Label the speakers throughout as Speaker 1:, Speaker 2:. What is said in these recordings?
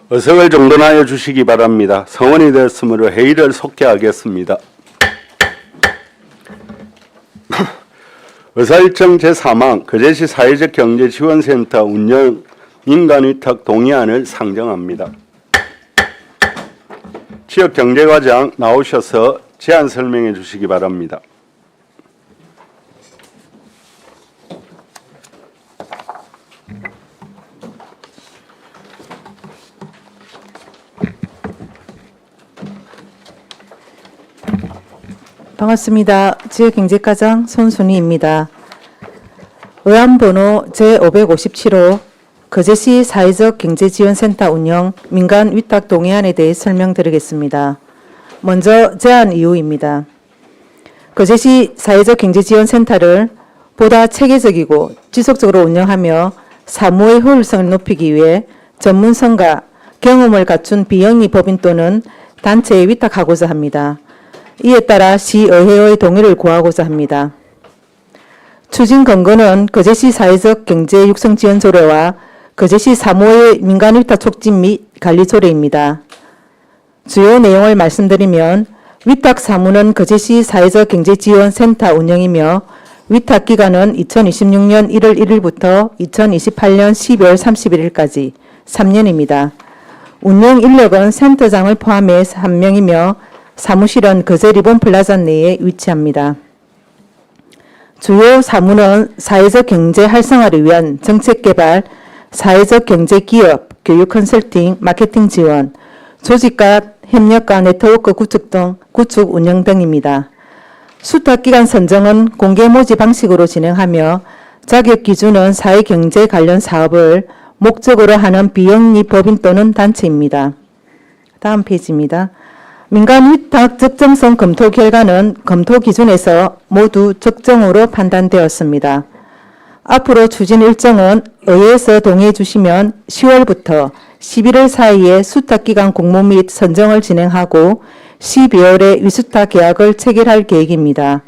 Speaker 1: 의석을 정돈하여 주시기 바랍니다. 성원이 되었으므로 회의를 속개하겠습니다. 의사일정 제4항 거제시 사회적 경제지원센터 운영 민간위탁 동의안을 상정합니다. 지역경제과장 나오셔서 제안 설명해 주시기 바랍니다.
Speaker 2: 반갑습니다. 지역경제과장 손순희입니다. 의안번호 제557호 거제시 사회적 경제지원센터 운영 민간 위탁 동의안에 대해 설명드리겠습니다. 먼저 제안 이유입니다. 거제시 사회적 경제지원센터를 보다 체계적이고 지속적으로 운영하며 사무의 효율성을 높이기 위해 전문성과 경험을 갖춘 비영리 법인 또는 단체에 위탁하고자 합니다. 이에 따라 시의회의 동의를 구하고자 합니다. 추진 근거는 거제시 사회적 경제 육성 지원 조례와 거제시 사무의 민간 위탁 촉진 및 관리 조례입니다. 주요 내용을 말씀드리면 위탁 사무는 거제시 사회적 경제 지원 센터 운영이며 위탁 기간은 2026년 1월 1일부터 2028년 12월 31일까지 3년입니다. 운영 인력은 센터장을 포함해 3명이며 사무실은 거제 리본 플라자 내에 위치합니다. 주요 사무는 사회적 경제 활성화를 위한 정책 개발, 사회적 경제 기업, 교육 컨설팅, 마케팅 지원, 조직과 협력과 네트워크 구축 운영 등입니다. 수탁기관 선정은 공개 모집 방식으로 진행하며 자격 기준은 사회경제 관련 사업을 목적으로 하는 비영리 법인 또는 단체입니다. 다음 페이지입니다. 민간 위탁 적정성 검토 결과는 검토 기준에서 모두 적정으로 판단되었습니다. 앞으로 추진 일정은 의회에서 동의해 주시면 10월부터 11월 사이에 수탁기관 공모 및 선정을 진행하고 12월에 위수탁 계약을 체결할 계획입니다.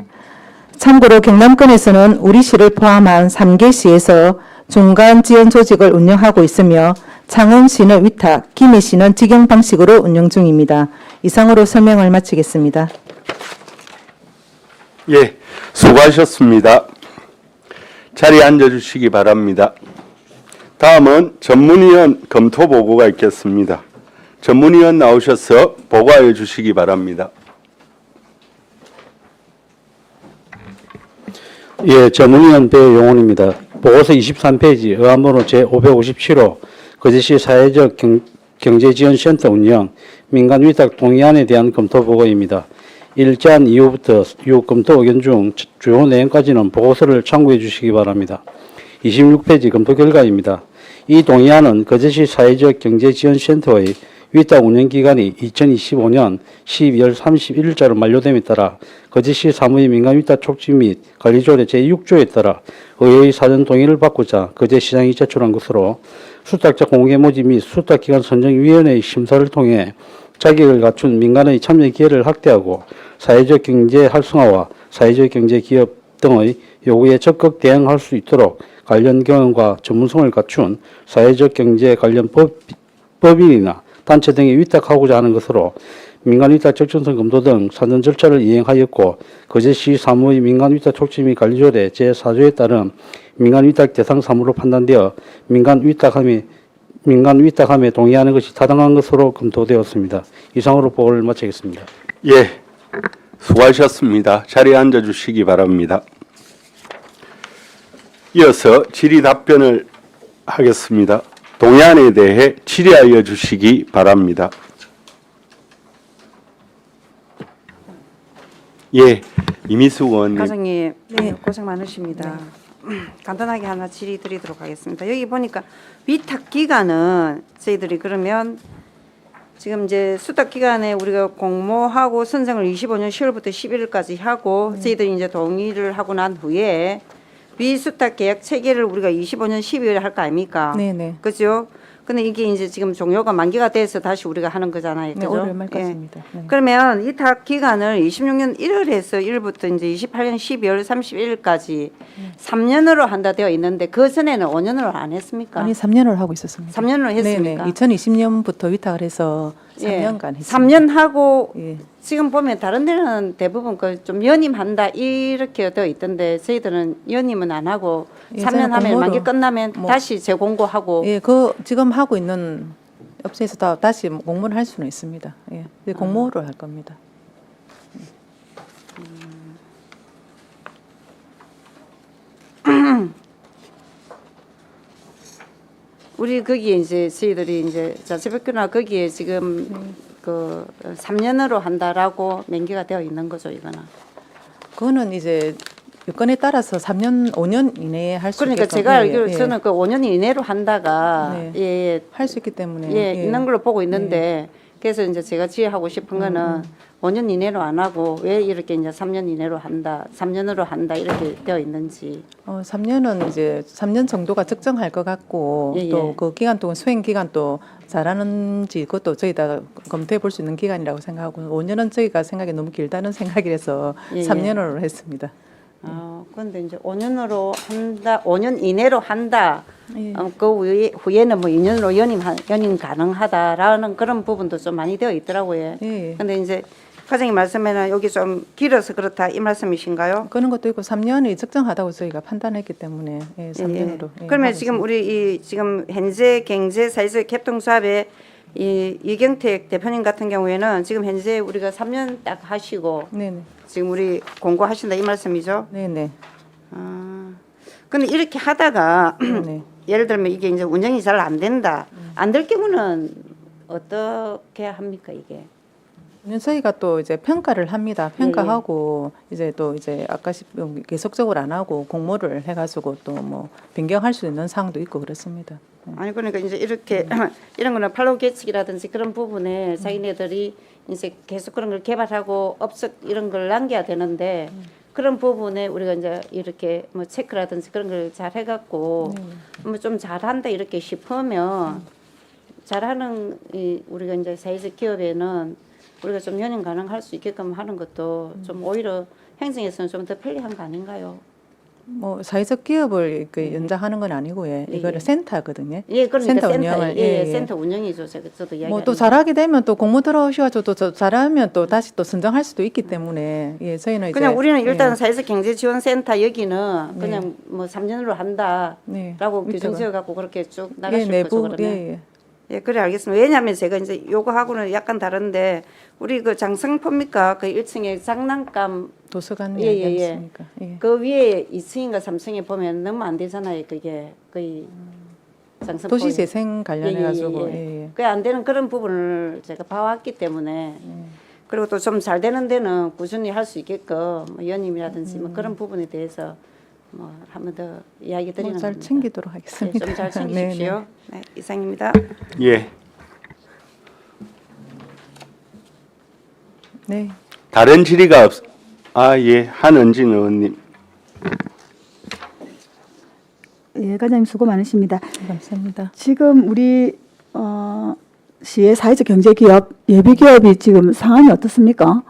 Speaker 2: 참고로 경남권에서는 우리시를 포함한 3개 시에서 중간 지원 조직을 운영하고 있으며 창원시는 위탁, 김해시는 직영 방식으로 운영 중입니다. 이상으로 설명을 마치겠습니다.
Speaker 1: 예, 수고하셨습니다. 자리에 앉아주시기 바랍니다. 다음은 전문위원 검토 보고가 있겠습니다. 전문위원 나오셔서 보고해 주시기 바랍니다.
Speaker 3: 예, 전문위원 배용훈입니다. 보고서 23페이지 의안번호 제557호 거제시 사회적 경제지원센터 운영 민간위탁 동의안에 대한 검토 보고입니다. 1제안 이후부터 이후 검토 의견 중 주요 내용까지는 보고서를 참고해 주시기 바랍니다. 26페이지 검토 결과입니다. 이 동의안은 거제시 사회적 경제지원센터의 위탁 운영기간이 2025년 12월 31일자로 만료됨에 따라 거제시 사무의 민간위탁 촉진 및 관리조례 제6조에 따라 의회의 사전 동의를 받고자 거제시장이 제출한 것으로 수탁자 공개 모집 및 수탁기관 선정위원회의 심사를 통해 자격을 갖춘 민간의 참여 기회를 확대하고 사회적 경제 활성화와 사회적 경제 기업 등의 요구에 적극 대응할 수 있도록 관련 경험과 전문성을 갖춘 사회적 경제 관련 법인이나 단체 등에 위탁하고자 하는 것으로 민간위탁 적정성 검토 등 사전 절차를 이행하였고 거제시 사무의 민간위탁 촉진 및 관리조례 제4조에 따른 민간위탁 대상 사무로 판단되어 민간위탁함에 동의하는 것이 타당한 것으로 검토되었습니다. 이상으로 보고를 마치겠습니다.
Speaker 1: 예, 수고하셨습니다. 자리에 앉아주시기 바랍니다. 이어서 질의 답변을 하겠습니다. 동의안에 대해 질의하여 주시기 바랍니다. 예, 이미수 의원님.
Speaker 4: 과장님, 고생 많으십니다. 간단하게 하나 질의 드리도록 하겠습니다. 여기 보니까 위탁 기간은 저희들이 그러면 지금 이제 수탁 기간에 우리가 공모하고 선정을 25년 10월부터 11월까지 하고 저희들이 이제 동의를 하고 난 후에 비수탁 계약 체계를 우리가 25년 12월에 할 거 아닙니까?
Speaker 2: 네네.
Speaker 4: 그죠? 근데 이게 이제 지금 종료가 만기가 돼서 다시 우리가 하는 거잖아요.
Speaker 2: 네,
Speaker 4: 그죠?
Speaker 2: 올해 말까지입니다. 네.
Speaker 4: 그러면 위탁 기간을 26년 1월에서 1일부터 이제 28년 12월 31일까지 3년으로 한다 되어 있는데 그 전에는 5년으로 안 했습니까?
Speaker 2: 아니 3년을 하고 있었습니다.
Speaker 4: 3년으로 했습니까?
Speaker 2: 네네. 2020년부터 위탁을 해서
Speaker 4: 예.
Speaker 2: 3년간 했습니다.
Speaker 4: 3년 하고
Speaker 2: 예.
Speaker 4: 지금 보면 다른 데는 대부분 그 좀 연임한다 이렇게 되어 있던데 저희들은 연임은 안 하고
Speaker 2: 예,
Speaker 4: 3년 하면
Speaker 2: 공모로
Speaker 4: 만기 끝나면
Speaker 2: 뭐-
Speaker 4: 다시 재공고하고
Speaker 2: 예, 그 지금 하고 있는 업체에서 다 다시 공모를 할 수는 있습니다. 예, 근데 공모를 할 겁니다.
Speaker 4: 우리 거기에 이제 저희들이 이제 자체백교나 거기에 지금 그 3년으로 한다라고 명기가 되어 있는 거죠, 이거는.
Speaker 2: 그거는 이제 여건에 따라서 3년, 5년 이내에 할 수
Speaker 4: 그러니까
Speaker 2: 있게끔
Speaker 4: 제가 알기로
Speaker 2: 예,
Speaker 4: 저는 그 5년 이내로 한다가
Speaker 2: 네.
Speaker 4: 예,
Speaker 2: 할 수 있기 때문에
Speaker 4: 예, 있는 걸로 보고 있는데 그래서 이제 제가 지혜하고 싶은 거는 5년 이내로 안 하고 왜 이렇게 이제 3년 이내로 한다, 3년으로 한다 이렇게 되어 있는지.
Speaker 2: 3년은 이제 3년 정도가 적정할 것 같고
Speaker 4: 예, 예.
Speaker 2: 또 그 기간 동안 수행 기간 또 잘하는지 그것도 저희가 검토해 볼 수 있는 기간이라고 생각하고 5년은 저희가 생각이 너무 길다는 생각이라서
Speaker 4: 예, 예.
Speaker 2: 3년으로 했습니다.
Speaker 4: 그런데 이제 5년으로 한다, 5년 이내로 한다.
Speaker 2: 예.
Speaker 4: 그 후에는 뭐 2년으로 연임 가능하다라는 그런 부분도 좀 많이 되어 있더라고요.
Speaker 2: 예.
Speaker 4: 근데 이제 과장님 말씀에는 여기 좀 길어서 그렇다 이 말씀이신가요?
Speaker 2: 그런 것도 있고 3년이 적정하다고 저희가 판단했기 때문에 예, 3년으로. 예,
Speaker 4: 그러면
Speaker 2: 하고
Speaker 4: 지금
Speaker 2: 있습니다.
Speaker 4: 우리 이 지금 현재 경제 사회적 협동조합의 이 이경택 대표님 같은 경우에는 지금 현재 우리가 3년 딱 하시고
Speaker 2: 네네.
Speaker 4: 지금 우리 공고하신다 이 말씀이죠?
Speaker 2: 네네.
Speaker 4: 근데 이렇게 하다가
Speaker 2: 네네.
Speaker 4: 예를 들면 이게 이제 운영이 잘 안 된다. 안 될 경우는 어떻게 합니까 이게?
Speaker 2: 저희가 또 이제 평가를 합니다. 평가하고 이제 또 이제 아까 계속적으로 안 하고 공모를 해가지고 또 뭐 변경할 수 있는 사항도 있고 그렇습니다.
Speaker 4: 아니 그러니까 이제 이렇게 이런 거는 팔로우 계측이라든지 그런 부분에 자기네들이 이제 계속 그런 걸 개발하고 업적 이런 걸 남겨야 되는데 그런 부분에 우리가 이제 이렇게 뭐 체크라든지 그런 걸 잘 해갖고 뭐 좀 잘한다 이렇게 싶으면 잘하는 이 우리가 이제 사회적 기업에는 우리가 좀 연임 가능할 수 있게끔 하는 것도 좀 오히려 행정에서는 좀 더 편리한 거 아닌가요?
Speaker 2: 뭐 사회적 기업을 그 연장하는 건 아니고요.
Speaker 4: 예,
Speaker 2: 이거를
Speaker 4: 예.
Speaker 2: 센터거든요.
Speaker 4: 예, 그러니까
Speaker 2: 센터
Speaker 4: 센터,
Speaker 2: 운영을,
Speaker 4: 예,
Speaker 2: 예, 예.
Speaker 4: 센터 운영이죠. 저도 이야기.
Speaker 2: 뭐 또 잘하게 되면 또 공모 들어오셔가지고 또 잘하면 또 다시 또 선정할 수도 있기 때문에 예, 저희는 이제
Speaker 4: 그냥 우리는 일단
Speaker 2: 예.
Speaker 4: 사회적 경제지원센터 여기는 그냥 뭐 3년으로 한다라고
Speaker 2: 네.
Speaker 4: 규정
Speaker 2: 위탁을.
Speaker 4: 지어갖고 그렇게 쭉
Speaker 2: 예,
Speaker 4: 나가실 거죠
Speaker 2: 내부
Speaker 4: 그러면.
Speaker 2: 예.
Speaker 4: 예, 그래 알겠습니다. 왜냐하면 제가 이제 요거하고는 약간 다른데 우리 그 장성포입니까? 그 1층에 장난감
Speaker 2: 도서관
Speaker 4: 예, 예,
Speaker 2: 얘기
Speaker 4: 예.
Speaker 2: 있으니까. 예.
Speaker 4: 그 위에 2층인가 3층에 보면 너무 안 되잖아요. 그게 거의 장성포
Speaker 2: 도시재생 관련해 가지고 예, 예.
Speaker 4: 그게 안 되는 그런 부분을 제가 봐왔기 때문에 그리고 또 좀 잘 되는 데는 꾸준히 할 수 있게끔 뭐 연임이라든지 뭐 그런 부분에 대해서 뭐 한 번 더 이야기 드리는
Speaker 2: 잘
Speaker 4: 겁니다.
Speaker 2: 챙기도록 하겠습니다.
Speaker 4: 좀 잘 챙기십시오. 네, 이상입니다.
Speaker 1: 예.
Speaker 2: 네.
Speaker 1: 다른 질의가 없. 예. 한은진 의원님.
Speaker 5: 예, 과장님 수고 많으십니다.
Speaker 2: 감사합니다.
Speaker 5: 지금 우리 시의 사회적 경제기업 예비기업이 지금 상황이 어떻습니까?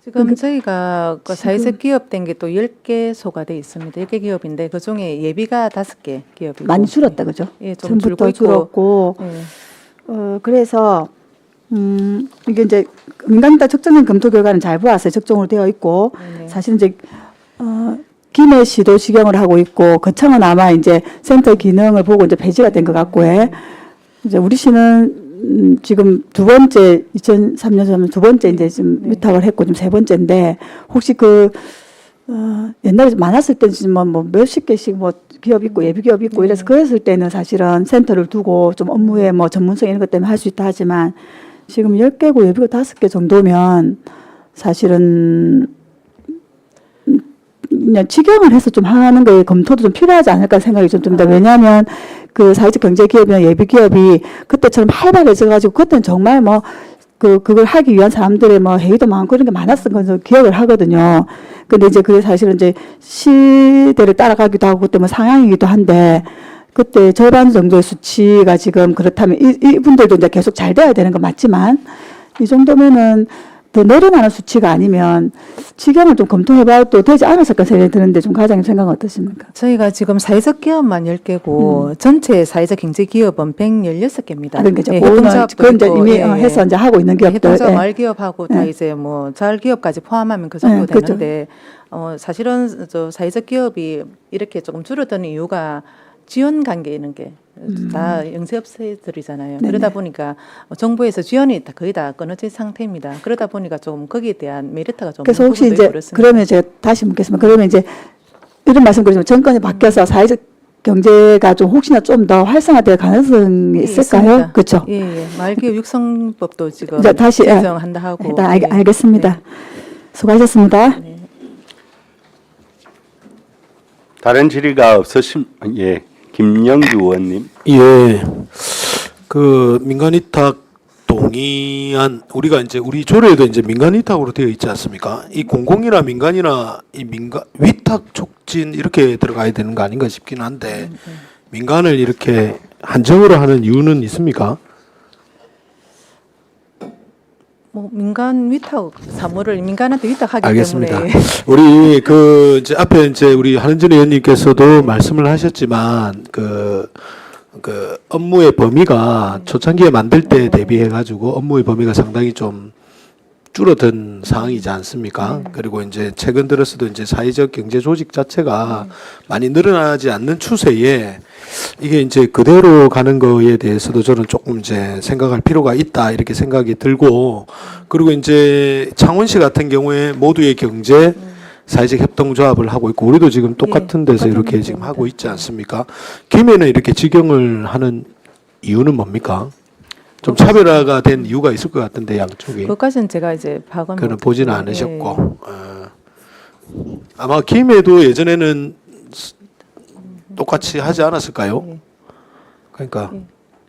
Speaker 2: 지금 저희가 그 사회적 기업 된 게 또 10개소가 돼 있습니다. 10개 기업인데 그중에 예비가 5개 기업이고
Speaker 5: 많이 줄었다 그죠?
Speaker 2: 예, 좀 줄고
Speaker 5: 전부터
Speaker 2: 있고.
Speaker 5: 줄었고
Speaker 2: 예.
Speaker 5: 그래서 이게 이제 민간위탁 적정된 검토 결과는 잘 보았어요. 적정으로 되어 있고
Speaker 2: 네네.
Speaker 5: 사실은 이제 기내시도 직영을 하고 있고 거청은 아마 이제 센터 기능을 보고 이제 폐지가 된 것 같고 해. 이제 우리 시는 지금 두 번째 2003년 전에 두 번째 이제 지금 위탁을 했고 지금 세 번째인데 혹시 옛날에 좀 많았을 때는 지금 뭐 몇십 개씩 뭐 기업 있고 예비 기업 있고 이래서 그랬을 때는 사실은 센터를 두고 좀 업무에 뭐 전문성 이런 것 때문에 할 수 있다 하지만 지금 10개고 예비가 5개 정도면 사실은 그냥 직영을 해서 좀 하는 거에 검토도 좀 필요하지 않을까 생각이 좀 듭니다. 왜냐하면 그 사회적 경제기업이나 예비기업이 그때처럼 활발해져가지고 그때는 정말 뭐 그걸 하기 위한 사람들의 뭐 회의도 많고 그런 게 많았던 건 기억을 하거든요. 근데 이제 그게 사실은 이제 시대를 따라가기도 하고 그때 뭐 상향이기도 한데 그때 절반 정도의 수치가 지금 그렇다면 이분들도 이제 계속 잘 돼야 되는 건 맞지만 이 정도면은 더 늘어나는 수치가 아니면 지경을 좀 검토해봐도 되지 않았을까 생각이 드는데 좀 과장님 생각은 어떠십니까?
Speaker 2: 저희가 지금 사회적 기업만 10개고 전체 사회적 경제 기업은 116개입니다.
Speaker 5: 그런 거죠.
Speaker 2: 예,
Speaker 5: 그거는
Speaker 2: 협동조합도
Speaker 5: 그건 이제
Speaker 2: 있고,
Speaker 5: 이미
Speaker 2: 예, 예.
Speaker 5: 해서 이제 하고 있는 기업들.
Speaker 2: 협동조합
Speaker 5: 예.
Speaker 2: 말기업하고 다
Speaker 5: 예.
Speaker 2: 이제 뭐 자활기업까지 포함하면 그 정도
Speaker 5: 예, 그렇죠.
Speaker 2: 되는데 사실은 저 사회적 기업이 이렇게 조금 줄어드는 이유가 지원 관계에 있는 게 다 영세업체들이잖아요.
Speaker 5: 네네.
Speaker 2: 그러다 보니까 정부에서 지원이 다 거의 다 끊어진 상태입니다. 그러다 보니까 좀 거기에 대한 메리트가 좀
Speaker 5: 그래서 혹시
Speaker 2: 부분도
Speaker 5: 이제
Speaker 2: 있고 그렇습니다.
Speaker 5: 그러면 제가 다시 묻겠습니다. 그러면 이제 이런 말씀 드리면 정권이 바뀌어서 사회적 경제가 좀 혹시나 좀 더 활성화될 가능성이
Speaker 2: 예,
Speaker 5: 있을까요?
Speaker 2: 있습니다.
Speaker 5: 그렇죠.
Speaker 2: 예, 예. 말기업 육성법도 지금
Speaker 5: 이제 다시, 예.
Speaker 2: 제정한다 하고.
Speaker 5: 일단
Speaker 2: 예.
Speaker 5: 알겠습니다.
Speaker 2: 네.
Speaker 5: 수고하셨습니다.
Speaker 1: 다른 질의가 없으신 예. 김영규 의원님.
Speaker 6: 예. 그 민간 위탁 동의안 우리가 이제 우리 조례에도 이제 민간 위탁으로 되어 있지 않습니까? 이 공공이나 민간이나 이 민간 위탁 촉진 이렇게 들어가야 되는 거 아닌가 싶긴 한데 민간을 이렇게 한정으로 하는 이유는 있습니까?
Speaker 2: 뭐 민간 위탁 사무를 민간한테 위탁하기
Speaker 6: 알겠습니다.
Speaker 2: 때문에
Speaker 6: 우리 그 이제 앞에 이제 우리 한은진 의원님께서도 말씀을 하셨지만 그 업무의 범위가 초창기에 만들 때 대비해 가지고 업무의 범위가 상당히 좀 줄어든 상황이지 않습니까? 그리고 이제 최근 들어서도 이제 사회적 경제 조직 자체가 많이 늘어나지 않는 추세에 이게 이제 그대로 가는 거에 대해서도 저는 조금 이제 생각할 필요가 있다 이렇게 생각이 들고 그리고 이제 창원시 같은 경우에 모두의 경제 사회적 협동조합을 하고 있고 우리도 지금 똑같은 데서
Speaker 2: 똑같은
Speaker 6: 이렇게 지금
Speaker 2: 데입니다.
Speaker 6: 하고 있지 않습니까? 김해는 이렇게 직영을 하는 이유는 뭡니까? 좀 차별화가 된 이유가 있을 것 같은데 양쪽이
Speaker 2: 그것까지는 제가 이제 파악은
Speaker 6: 그는
Speaker 2: 못했고,
Speaker 6: 보지는
Speaker 2: 예.
Speaker 6: 않으셨고 아마 김해도 예전에는 똑같이 하지 않았을까요?
Speaker 2: 예.
Speaker 6: 그러니까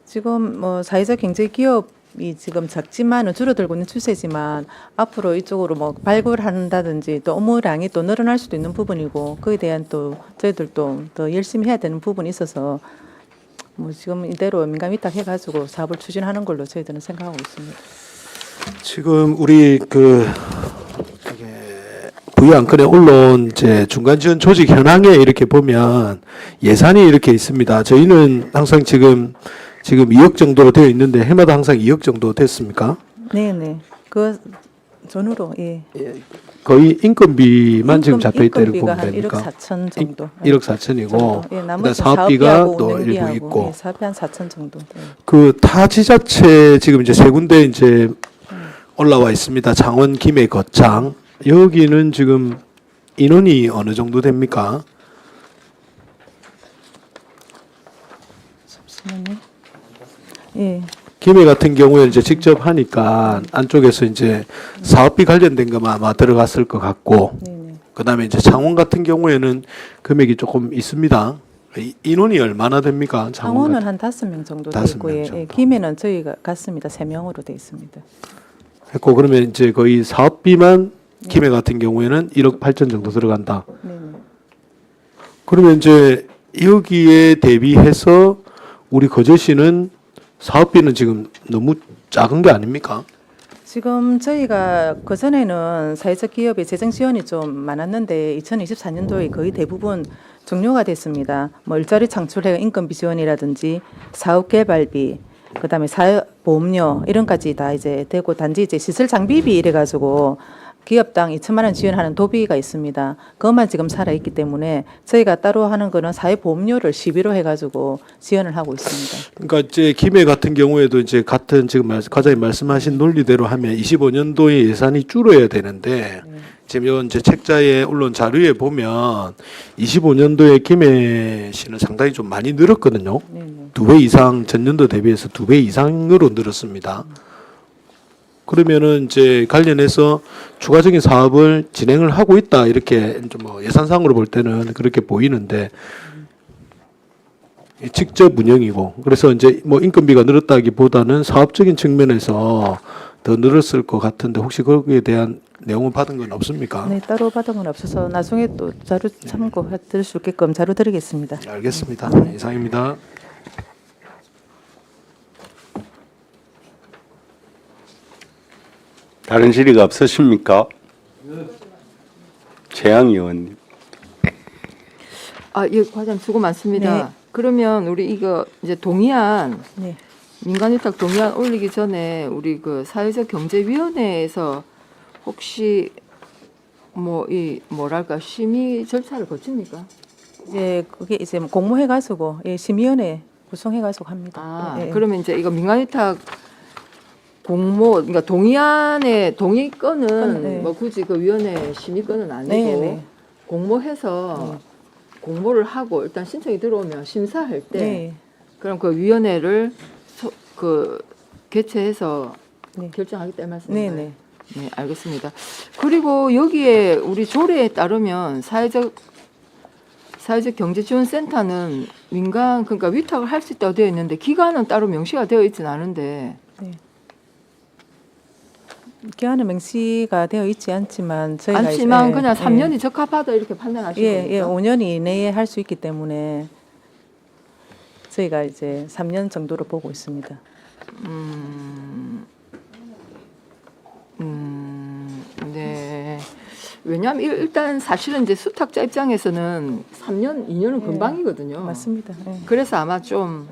Speaker 2: 지금 뭐 사회적 경제 기업이 지금 작지만은 줄어들고 있는 추세지만 앞으로 이쪽으로 뭐 발굴한다든지 또 업무량이 또 늘어날 수도 있는 부분이고 그에 대한 또 저희들도 더 열심히 해야 되는 부분이 있어서 뭐 지금 이대로 민간 위탁해가지고 사업을 추진하는 걸로 저희들은 생각하고 있습니다.
Speaker 6: 지금 우리 그 이게 부의 안건에 올라온 이제 중간 지원 조직 현황에 이렇게 보면 예산이 이렇게 있습니다. 저희는 항상 지금 2억 정도로 되어 있는데 해마다 항상 2억 정도 됐습니까?
Speaker 2: 네네. 그 전후로 예.
Speaker 6: 거의 인건비만 지금 잡혀 있다 이렇게
Speaker 2: 인건비가
Speaker 6: 보면
Speaker 2: 한 1억
Speaker 6: 됩니까?
Speaker 2: 4천 정도.
Speaker 6: 1억 4천이고
Speaker 2: 예,
Speaker 6: 그다음
Speaker 2: 나머지
Speaker 6: 사업비가
Speaker 2: 사업비하고
Speaker 6: 또
Speaker 2: 운영비하고,
Speaker 6: 일부 있고
Speaker 2: 예, 사업비 한 4천 정도. 네.
Speaker 6: 그 타 지자체 지금 이제 세 군데 이제 올라와 있습니다. 창원, 김해, 거창. 여기는 지금 인원이 어느 정도 됩니까?
Speaker 2: 잠시만요. 예.
Speaker 6: 김해 같은 경우에 이제 직접 하니까 안쪽에서 이제 사업비 관련된 것만 아마 들어갔을 것 같고,
Speaker 2: 네네.
Speaker 6: 그다음에 이제 창원 같은 경우에는 금액이 조금 있습니다. 인원이 얼마나 됩니까? 창원
Speaker 2: 창원은 한 5명 정도 돼
Speaker 6: 5명
Speaker 2: 있고 예,
Speaker 6: 정도.
Speaker 2: 예, 김해는 저희가 같습니다. 3명으로 돼 있습니다.
Speaker 6: 했고 그러면 이제 거의 사업비만 김해 같은 경우에는 1억 8천 정도 들어간다.
Speaker 2: 네네.
Speaker 6: 그러면 이제 여기에 대비해서 우리 거제시는 사업비는 지금 너무 작은 게 아닙니까?
Speaker 2: 지금 저희가 그전에는 사회적 기업의 재정 지원이 좀 많았는데 2024년도에 거의 대부분 종료가 됐습니다. 뭐 일자리 창출해 인건비 지원이라든지 사업 개발비, 그다음에 사회보험료 이런까지 다 이제 되고 단지 이제 시설 장비비 이래 가지고 기업당 2천만 원 지원하는 도비가 있습니다. 그것만 지금 살아 있기 때문에 저희가 따로 하는 거는 사회보험료를 시비로 해가지고 지원을 하고 있습니다.
Speaker 6: 그러니까 이제 김해 같은 경우에도 이제 같은 지금 과장님 말씀하신 논리대로 하면 25년도에 예산이 줄어야 되는데 지금 요 이제 책자에 올라온 자료에 보면 25년도에 김해시는 상당히 좀 많이 늘었거든요.
Speaker 2: 네네.
Speaker 6: 2배 이상 전년도 대비해서 2배 이상으로 늘었습니다. 그러면은 이제 관련해서 추가적인 사업을 진행을 하고 있다 이렇게 좀 뭐 예산상으로 볼 때는 그렇게 보이는데 직접 운영이고 그래서 이제 뭐 인건비가 늘었다기보다는 사업적인 측면에서 더 늘었을 것 같은데 혹시 거기에 대한 내용은 받은 건 없습니까?
Speaker 2: 네, 따로 받은 건 없어서 나중에 또 자료 참고해 드릴 수 있게끔 자료 드리겠습니다.
Speaker 6: 알겠습니다. 이상입니다.
Speaker 1: 다른 질의가 없으십니까? 최양 의원님.
Speaker 7: 아, 예, 과장 수고 많습니다.
Speaker 2: 네.
Speaker 7: 그러면 우리 이거 이제 동의안
Speaker 2: 네.
Speaker 7: 민간위탁 동의안 올리기 전에 우리 그 사회적 경제위원회에서 혹시 뭐 이 뭐랄까 심의 절차를 거칩니까?
Speaker 2: 이제 그게 이제 공모해 가지고 예, 심의위원회 구성해 가지고 합니다.
Speaker 7: 아,
Speaker 2: 예, 예.
Speaker 7: 그러면 이제 이거 민간위탁 공모 그러니까 동의안의 동의권은
Speaker 2: 네.
Speaker 7: 뭐 굳이 그 위원회 심의권은 아니고
Speaker 2: 네, 네.
Speaker 7: 공모해서 공모를 하고 일단 신청이 들어오면 심사할 때
Speaker 2: 네.
Speaker 7: 그럼 그 위원회를 그 개최해서
Speaker 2: 네.
Speaker 7: 결정하겠다는
Speaker 2: 네,
Speaker 7: 말씀인가요?
Speaker 2: 네.
Speaker 7: 네, 알겠습니다. 그리고 여기에 우리 조례에 따르면 사회적 경제지원센터는 민간 그러니까 위탁을 할 수 있다고 되어 있는데 기간은 따로 명시가 되어 있지는 않은데
Speaker 2: 기한은 명시가 되어 있지 않지만 저희가
Speaker 7: 않지만
Speaker 2: 이제,
Speaker 7: 그냥
Speaker 2: 예,
Speaker 7: 3년이 적합하다 이렇게 판단하시는
Speaker 2: 예,
Speaker 7: 겁니까?
Speaker 2: 예, 5년 이내에 할 수 있기 때문에 저희가 이제 3년 정도로 보고 있습니다.
Speaker 7: 네. 왜냐하면 일단 사실은 이제 수탁자 입장에서는 3년, 2년은
Speaker 2: 예,
Speaker 7: 금방이거든요.
Speaker 2: 맞습니다. 예.
Speaker 7: 그래서 아마 좀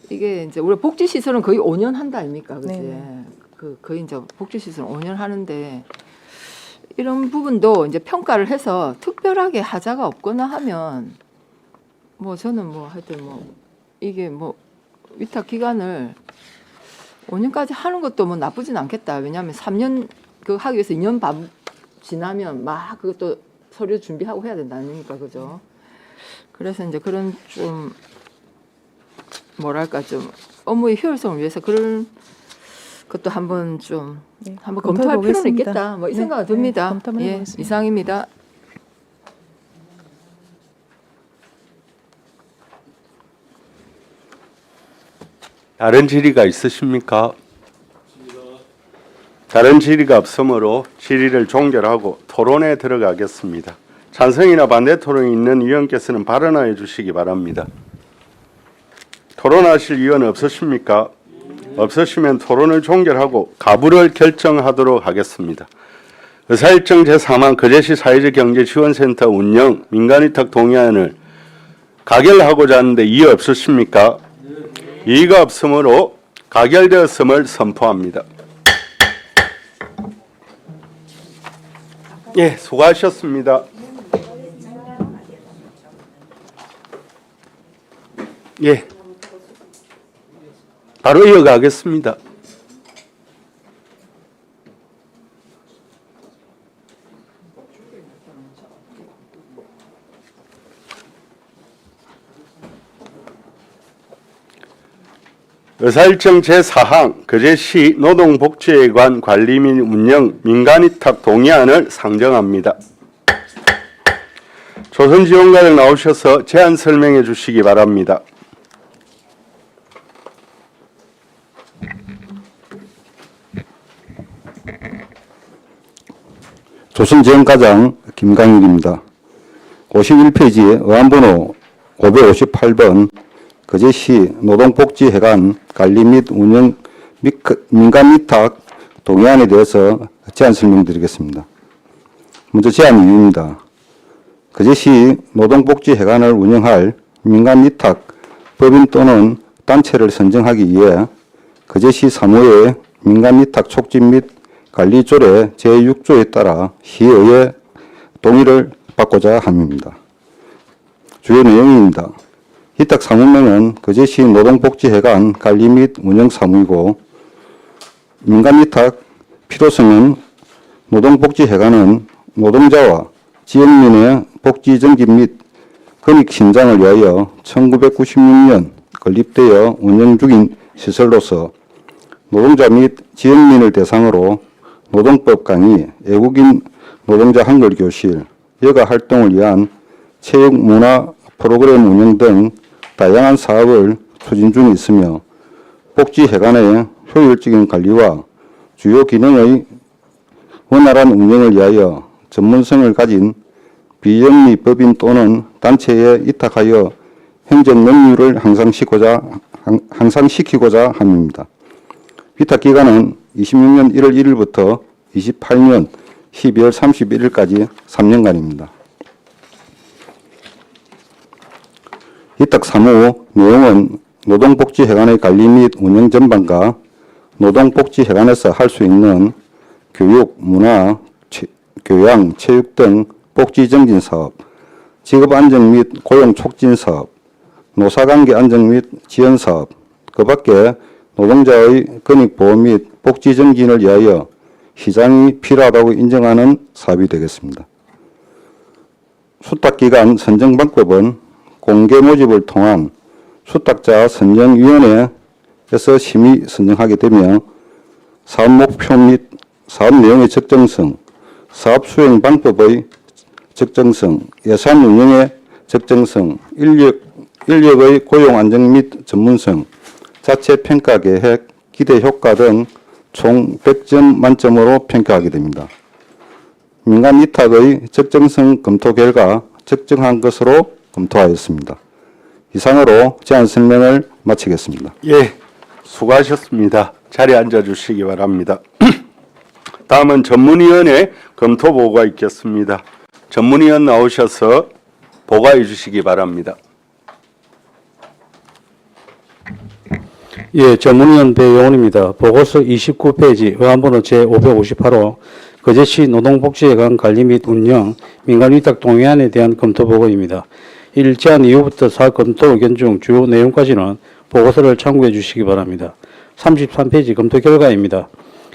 Speaker 7: 이게 이제 우리 복지 시설은 거의 5년 한다 아닙니까, 그지?
Speaker 2: 네네.
Speaker 7: 그 거의 이제 복지 시설은 5년 하는데 이런 부분도 이제 평가를 해서 특별하게 하자가 없거나 하면 뭐 저는 뭐 하여튼 뭐 이게 뭐 위탁 기간을 5년까지 하는 것도 뭐 나쁘진 않겠다. 왜냐하면 3년 그 하기 위해서 2년 반 지나면 막 그것도 서류 준비하고 해야 된다 아닙니까, 그죠? 그래서 이제 그런 좀 뭐랄까 좀 업무의 효율성을 위해서 그런 것도 한번 좀
Speaker 2: 네,
Speaker 7: 한번
Speaker 2: 검토해
Speaker 7: 검토할 필요는
Speaker 2: 보겠습니다.
Speaker 7: 있겠다. 뭐 이
Speaker 2: 네,
Speaker 7: 생각은
Speaker 2: 네,
Speaker 7: 듭니다.
Speaker 2: 검토 한번
Speaker 7: 예,
Speaker 2: 해보겠습니다.
Speaker 7: 이상입니다.
Speaker 1: 다른 질의가 있으십니까? 다른 질의가 없으므로 질의를 종결하고 토론에 들어가겠습니다. 찬성이나 반대 토론이 있는 위원께서는 발언하여 주시기 바랍니다. 토론하실 위원 없으십니까? 없으시면 토론을 종결하고 가부를 결정하도록 하겠습니다. 의사일정 제3항 거제시 사회적 경제지원센터 운영 민간위탁 동의안을 가결하고자 하는데 이의 없으십니까? 이의가 없으므로 가결되었음을 선포합니다. 예, 수고하셨습니다. 예, 바로 이어가겠습니다. 의사일정 제4항 거제시 노동복지회관 관리 및 운영 민간위탁 동의안을 상정합니다. 조선지원과장 나오셔서 제안 설명해 주시기 바랍니다.
Speaker 8: 조선지원과장 김강일입니다. 51페이지에 의안번호 558번 거제시 노동복지회관 관리 및 운영 민간위탁 동의안에 대해서 제안 설명드리겠습니다. 먼저 제안 이유입니다. 거제시 노동복지회관을 운영할 민간위탁 법인 또는 단체를 선정하기 위해 거제시 사무의 민간위탁 촉진 및 관리조례 제6조에 따라 시의회 동의를 받고자 함입니다. 주요 내용입니다. 위탁 사무명은 거제시 노동복지회관 관리 및 운영 사무이고 민간위탁 필요성은 노동복지회관은 노동자와 지역민의 복지 증진 및 권익 신장을 위하여 1996년 건립되어 운영 중인 시설로서 노동자 및 지역민을 대상으로 노동법 강의, 외국인 노동자 한글 교실, 여가 활동을 위한 체육 문화 프로그램 운영 등 다양한 사업을 추진 중에 있으며 복지회관의 효율적인 관리와 주요 기능의 원활한 운영을 위하여 전문성을 가진 비영리 법인 또는 단체에 위탁하여 행정 능률을 향상시키고자 함입니다. 위탁 기간은 26년 1월 1일부터 28년 12월 31일까지 3년간입니다. 위탁 사무 내용은 노동복지회관의 관리 및 운영 전반과 노동복지회관에서 할 수 있는 교육, 문화, 교양, 체육 등 복지 증진 사업, 직업 안정 및 고용 촉진 사업, 노사관계 안정 및 지원 사업, 그 밖에 노동자의 근익보호 및 복지 증진을 위하여 시장이 필요하다고 인정하는 사업이 되겠습니다. 수탁기간 선정 방법은 공개 모집을 통한 수탁자 선정위원회에서 심의 선정하게 되며 사업 목표 및 사업 내용의 적정성, 사업 수행 방법의 적정성, 예산 운영의 적정성, 인력의 고용 안정 및 전문성, 자체 평가 계획, 기대 효과 등 총 100점 만점으로 평가하게 됩니다. 민간 위탁의 적정성 검토 결과 적정한 것으로 검토하였습니다. 이상으로 제안 설명을 마치겠습니다.
Speaker 1: 예, 수고하셨습니다. 자리에 앉아주시기 바랍니다. 다음은 전문위원회 검토 보고가 있겠습니다. 전문위원 나오셔서 보고해 주시기 바랍니다.
Speaker 3: 예, 전문위원 배용훈입니다. 보고서 29페이지 의안번호 제558호 거제시 노동복지회관 관리 및 운영 민간위탁 동의안에 대한 검토 보고입니다. 1. 제안 이후부터 4. 검토 의견 중 주요 내용까지는 보고서를 참고해 주시기 바랍니다. 33페이지 검토 결과입니다.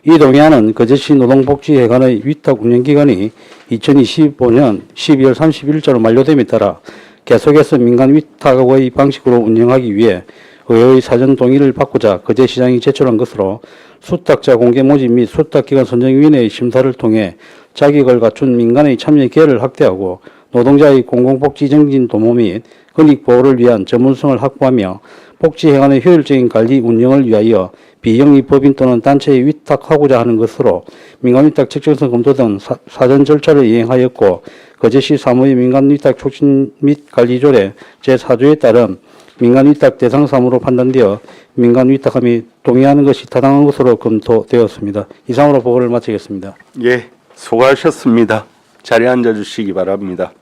Speaker 3: 이 동의안은 거제시 노동복지회관의 위탁 운영기간이 2025년 12월 31일자로 만료됨에 따라 계속해서 민간 위탁의 방식으로 운영하기 위해 의회의 사전 동의를 받고자 거제시장이 제출한 것으로 수탁자 공개 모집 및 수탁기관 선정위원회의 심사를 통해 자격을 갖춘 민간의 참여 기회를 확대하고 노동자의 공공복지 증진 도모 및 근익보호를 위한 전문성을 확보하며 복지회관의 효율적인 관리 운영을 위하여 비영리 법인 또는 단체에 위탁하고자 하는 것으로 민간위탁 적정성 검토 등 사전 절차를 이행하였고 거제시 사무의 민간위탁 촉진 및 관리조례 제4조에 따른 민간위탁 대상 사무로 판단되어 민간위탁함이 동의하는 것이 타당한 것으로 검토되었습니다. 이상으로 보고를 마치겠습니다.
Speaker 1: 예, 수고하셨습니다. 자리에 앉아주시기 바랍니다.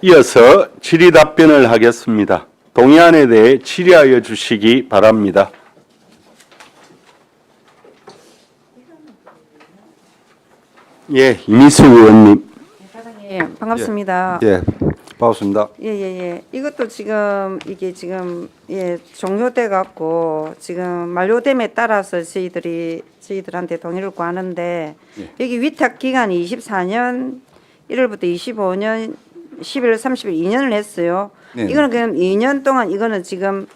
Speaker 1: 이어서 질의 답변을 하겠습니다. 동의안에 대해 질의하여 주시기 바랍니다. 예, 이미수 의원님.
Speaker 4: 사장님 반갑습니다.
Speaker 8: 예, 반갑습니다.
Speaker 4: 예. 이것도 지금 이게 지금 종료돼 갖고 지금 만료됨에 따라서 저희들한테 동의를 구하는데 여기 위탁 기간이 24년 1월부터 25년 11월 30일 2년을 했어요.
Speaker 8: 네.
Speaker 4: 이거는 그냥 2년 동안 이거는 지금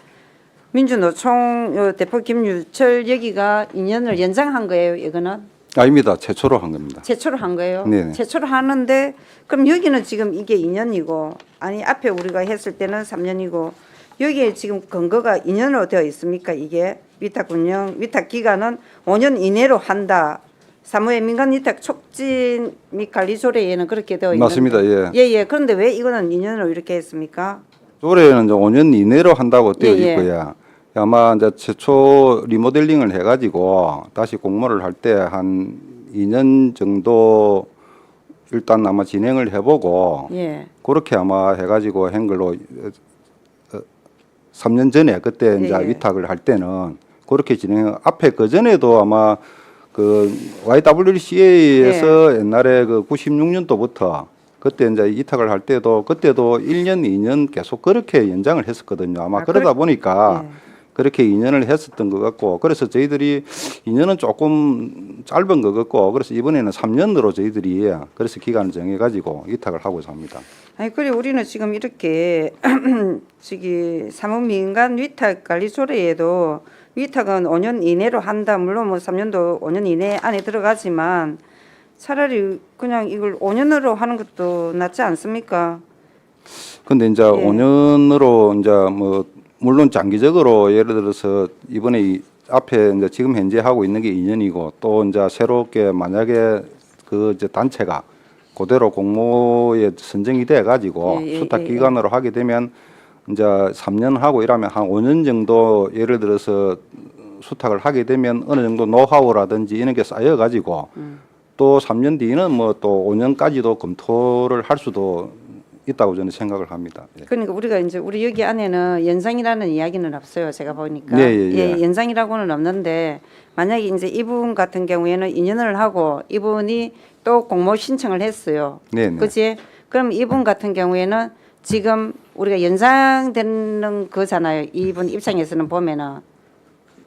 Speaker 4: 민주노총 대표 김유철 여기가 2년을 연장한 거예요. 이거는
Speaker 8: 아닙니다. 최초로 한 겁니다.
Speaker 4: 최초로 한 거예요.
Speaker 8: 네네.
Speaker 4: 최초로 하는데 그럼 여기는 지금 이게 2년이고 아니 앞에 우리가 했을 때는 3년이고 여기에 지금 근거가 2년으로 되어 있습니까? 이게 위탁 운영 위탁 기간은 5년 이내로 한다. 사무의 민간 위탁 촉진 및 관리 조례에는 그렇게 되어 있는데
Speaker 8: 맞습니다. 예.
Speaker 4: 예. 그런데 왜 이거는 2년으로 이렇게 했습니까?
Speaker 8: 조례는 이제 5년 이내로 한다고 되어
Speaker 4: 예.
Speaker 8: 있고요. 아마 이제 최초 리모델링을 해가지고 다시 공모를 할 때 한 2년 정도 일단 아마 진행을 해보고
Speaker 4: 예.
Speaker 8: 그렇게 아마 해가지고 한 걸로 3년 전에 그때 이제
Speaker 4: 예.
Speaker 8: 위탁을 할 때는 그렇게 앞에 그 전에도 아마 그 YWCA에서 옛날에 그 96년도부터 그때 이제 위탁을 할 때도 그때도 1년, 2년 계속 그렇게 연장을 했었거든요. 아마 그러다 보니까 그렇게 2년을 했었던 것 같고 그래서 저희들이 2년은 조금 짧은 것 같고 그래서 이번에는 3년으로 저희들이 그래서 기간을 정해가지고 위탁을 하고자 합니다.
Speaker 4: 아니 그래 우리는 지금 이렇게 저기 사무민간 위탁 관리 조례에도 위탁은 5년 이내로 한다. 물론 뭐 3년도 5년 이내 안에 들어가지만 차라리 그냥 이걸 5년으로 하는 것도 낫지 않습니까?
Speaker 8: 근데 이제 5년으로 이제 뭐 물론 장기적으로 예를 들어서 이번에 앞에 이제 지금 현재 하고 있는 게 2년이고 또 이제 새롭게 만약에 그 이제 단체가 그대로 공모에 선정이 돼 가지고
Speaker 4: 예, 예,
Speaker 8: 수탁
Speaker 4: 예,
Speaker 8: 기간으로 하게 되면 이제 3년 하고 이러면 한 5년 정도 예를 들어서 수탁을 하게 되면 어느 정도 노하우라든지 이런 게 쌓여 가지고 또 3년 뒤는 뭐 또 5년까지도 검토를 할 수도 있다고 저는 생각을 합니다. 예.
Speaker 4: 그러니까 우리가 이제 우리 여기 안에는 연장이라는 이야기는 없어요. 제가 보니까
Speaker 8: 예, 예, 예.
Speaker 4: 연장이라고는 없는데 만약에 이제 이분 같은 경우에는 2년을 하고 이분이 또 공모 신청을 했어요.
Speaker 8: 네, 네.
Speaker 4: 그지? 그럼 이분 같은 경우에는 지금 우리가 연장되는 거잖아요. 이분 입장에서는 보면은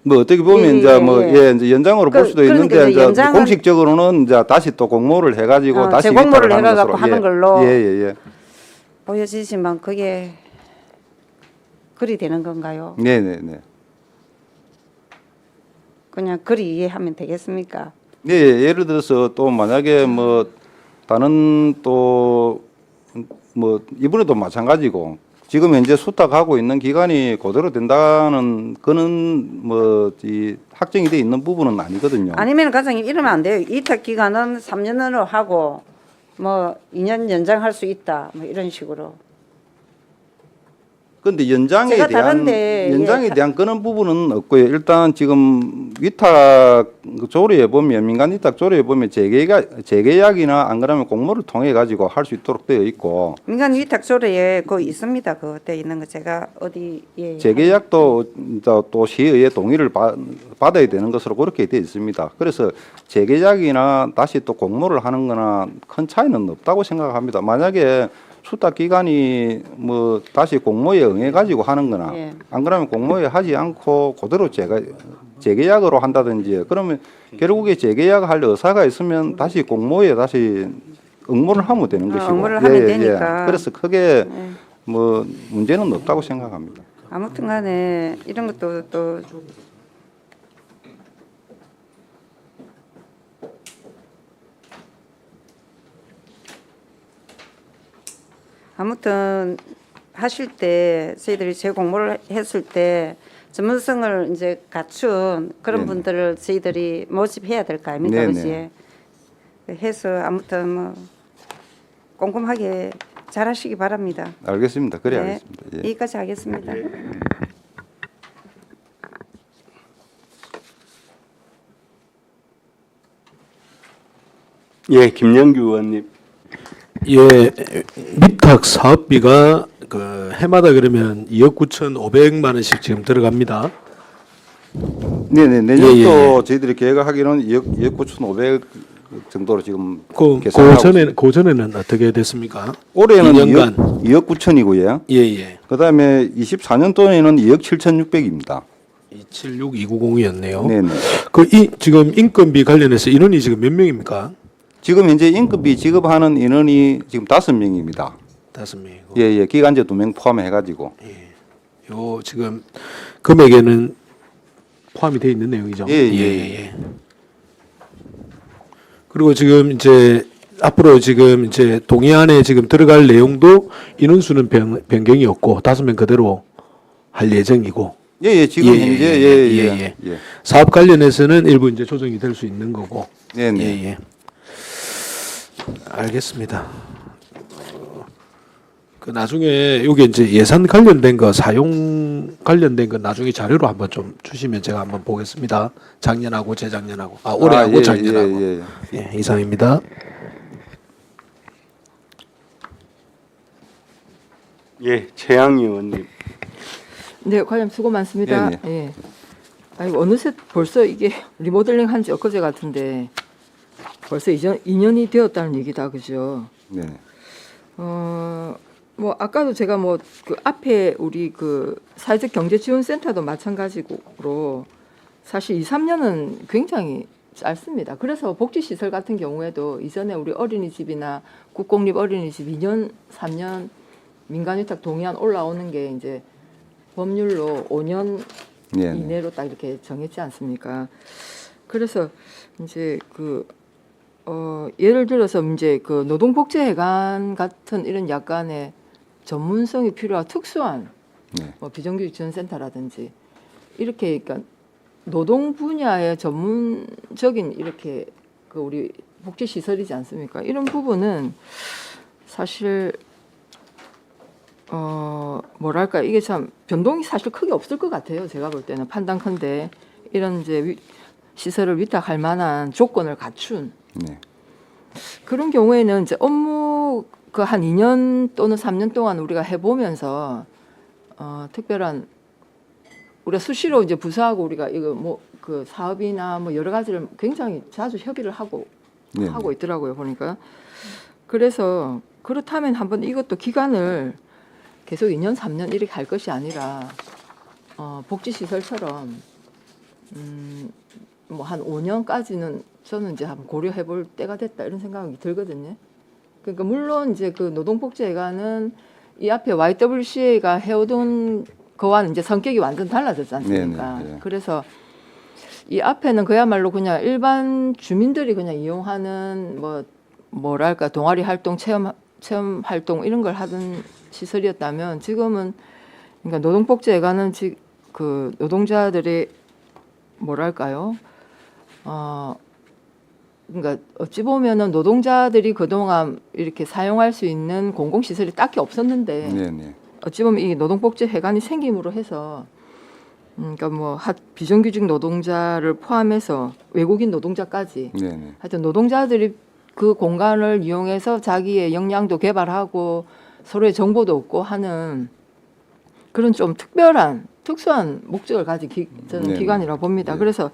Speaker 8: 뭐 어떻게 보면
Speaker 4: 예,
Speaker 8: 이제
Speaker 4: 예,
Speaker 8: 뭐
Speaker 4: 예.
Speaker 8: 예, 이제 연장으로 볼 수도
Speaker 4: 그러니까
Speaker 8: 있는데
Speaker 4: 이제
Speaker 8: 이제
Speaker 4: 연장은-
Speaker 8: 공식적으로는 이제 다시 또 공모를 해가지고 다시
Speaker 4: 재공모를
Speaker 8: 위탁을
Speaker 4: 해가지고
Speaker 8: 것으로.
Speaker 4: 하는
Speaker 8: 예.
Speaker 4: 걸로.
Speaker 8: 예, 예, 예.
Speaker 4: 보여지지만 그게 그리 되는 건가요?
Speaker 8: 네, 네, 네.
Speaker 4: 그냥 그리 이해하면 되겠습니까?
Speaker 8: 예, 예, 예를 들어서 또 만약에 뭐 다른 또 뭐 이번에도 마찬가지고 지금 현재 수탁하고 있는 기간이 그대로 된다는 그는 뭐 이 확정이 돼 있는 부분은 아니거든요.
Speaker 4: 아니면 과장님 이러면 안 돼요. 이탁 기간은 3년으로 하고 뭐 2년 연장할 수 있다. 뭐 이런 식으로.
Speaker 8: 그런데 연장에
Speaker 4: 제가
Speaker 8: 대한
Speaker 4: 다른데,
Speaker 8: 연장에
Speaker 4: 예,
Speaker 8: 대한 그런 부분은 없고요. 일단 지금 위탁 조례에 보면 민간 위탁 조례에 보면 재계약이나 안 그러면 공모를 통해 가지고 할 수 있도록 되어 있고
Speaker 4: 민간 위탁 조례에 그거 있습니다. 그거 돼 있는 거 제가 어디 예.
Speaker 8: 재계약도 또 시의회 동의를 받아야 되는 것으로 그렇게 되어 있습니다. 그래서 재계약이나 다시 또 공모를 하는 거나 큰 차이는 없다고 생각합니다. 만약에 수탁 기간이 뭐 다시 공모에 응해 가지고 하는 거나
Speaker 4: 예.
Speaker 8: 안 그러면 공모에 하지 않고 그대로 재계약으로 한다든지 그러면 결국에 재계약할 의사가 있으면 다시 공모에 다시 응모를 하면 되는 것이고
Speaker 4: 응모를 하면 되니까.
Speaker 8: 그래서 크게 뭐 문제는 없다고 생각합니다.
Speaker 4: 아무튼 간에 이런 것도 또 아무튼 하실 때 저희들이 재공모를 했을 때 전문성을 이제 갖춘 그런
Speaker 8: 네네.
Speaker 4: 분들을 저희들이 모집해야 될 거 아닙니까?
Speaker 8: 네네.
Speaker 4: 그지? 해서 아무튼 뭐 꼼꼼하게 잘 하시기 바랍니다.
Speaker 8: 알겠습니다. 그래
Speaker 4: 네,
Speaker 8: 알겠습니다. 예.
Speaker 4: 여기까지 하겠습니다.
Speaker 1: 예, 김영규 의원님.
Speaker 6: 예, 위탁 사업비가 그 해마다 그러면 2억 9,500만 원씩 지금 들어갑니다.
Speaker 8: 네네 내년도
Speaker 6: 예, 예.
Speaker 8: 저희들이 계획하기로는 2억 9,500 정도로 지금
Speaker 6: 그
Speaker 8: 계산하고
Speaker 6: 전에는 어떻게 됐습니까?
Speaker 8: 올해는
Speaker 6: 2년간.
Speaker 8: 2억 9천이고요.
Speaker 6: 예, 예.
Speaker 8: 그다음에 24년도에는 2억 7,600입니다.
Speaker 6: 276 290이었네요.
Speaker 8: 네네.
Speaker 6: 그 지금 인건비 관련해서 인원이 지금 몇 명입니까?
Speaker 8: 지금 현재 인건비 지급하는 인원이 지금 5명입니다.
Speaker 6: 5명이고.
Speaker 8: 예, 기간제 2명 포함해 가지고.
Speaker 6: 요 지금 금액에는 포함이 돼 있는 내용이죠.
Speaker 8: 예,
Speaker 6: 예. 그리고 지금 이제 앞으로 지금 이제 동의안에 지금 들어갈 내용도 인원수는 변경이 없고 5명 그대로 할 예정이고.
Speaker 8: 예, 지금 현재 예.
Speaker 6: 사업 관련해서는 일부 이제 조정이 될 수 있는 거고.
Speaker 8: 네네.
Speaker 6: 예. 알겠습니다. 그 나중에 요게 이제 예산 관련된 거 사용 관련된 거 나중에 자료로 한번 좀 주시면 제가 한번 보겠습니다. 작년하고 재작년하고 올해하고 작년하고 예, 이상입니다.
Speaker 1: 예, 최양희 의원님.
Speaker 7: 네, 과장님 수고 많습니다.
Speaker 8: 네,
Speaker 7: 예. 아니 어느새 벌써 이게 리모델링 한 지 엊그제 같은데 벌써 2년이 되었다는 얘기다, 그죠?
Speaker 8: 네.
Speaker 7: 뭐 아까도 제가 뭐 그 앞에 우리 그 사회적 경제 지원 센터도 마찬가지로 사실 2, 3년은 굉장히 짧습니다. 그래서 복지 시설 같은 경우에도 이전에 우리 어린이집이나 국공립 어린이집 2년, 3년 민간 위탁 동의안 올라오는 게 이제 법률로 5년
Speaker 8: 네네.
Speaker 7: 이내로 딱 이렇게 정했지 않습니까? 그래서 이제 예를 들어서 이제 그 노동복지회관 같은 이런 약간의 전문성이 필요한 특수한
Speaker 8: 네.
Speaker 7: 뭐 비정규직 지원센터라든지 이렇게 그러니까 노동 분야의 전문적인 이렇게 그 우리 복지 시설이지 않습니까? 이런 부분은 사실 뭐랄까 이게 참 변동이 사실 크게 없을 것 같아요. 제가 볼 때는 판단컨대 이런 이제 시설을 위탁할 만한 조건을 갖춘
Speaker 8: 네.
Speaker 7: 그런 경우에는 이제 업무 그 한 2년 또는 3년 동안 우리가 해보면서 특별한 우리가 수시로 이제 부서하고 우리가 이거 뭐 그 사업이나 뭐 여러 가지를 굉장히 자주 협의를 하고
Speaker 8: 네.
Speaker 7: 하고 있더라고요 보니까. 그래서 그렇다면 한번 이것도 기간을 계속 2년 3년 이렇게 할 것이 아니라 복지시설처럼 뭐 한 5년까지는 저는 이제 한번 고려해볼 때가 됐다 이런 생각이 들거든요. 그러니까 물론 이제 그 노동복지회관은 이 앞에 YWCA가 해오던 거와는 이제 성격이 완전 달라졌지 않습니까?
Speaker 8: 네네, 네.
Speaker 7: 그래서 이 앞에는 그야말로 그냥 일반 주민들이 그냥 이용하는 뭐랄까 동아리 활동, 체험 활동 이런 걸 하던 시설이었다면 지금은 그러니까 노동복지회관은 그 노동자들의 뭐랄까요? 그러니까 어찌 보면은 노동자들이 그동안 이렇게 사용할 수 있는 공공시설이 딱히 없었는데
Speaker 8: 네네.
Speaker 7: 어찌 보면 이 노동복지회관이 생김으로 해서 그러니까 뭐 비정규직 노동자를 포함해서 외국인 노동자까지
Speaker 8: 네네.
Speaker 7: 하여튼 노동자들이 그 공간을 이용해서 자기의 역량도 개발하고 서로의 정보도 얻고 하는 그런 좀 특수한 목적을 가진 저는
Speaker 8: 네네.
Speaker 7: 기관이라고 봅니다.
Speaker 8: 네.
Speaker 7: 그래서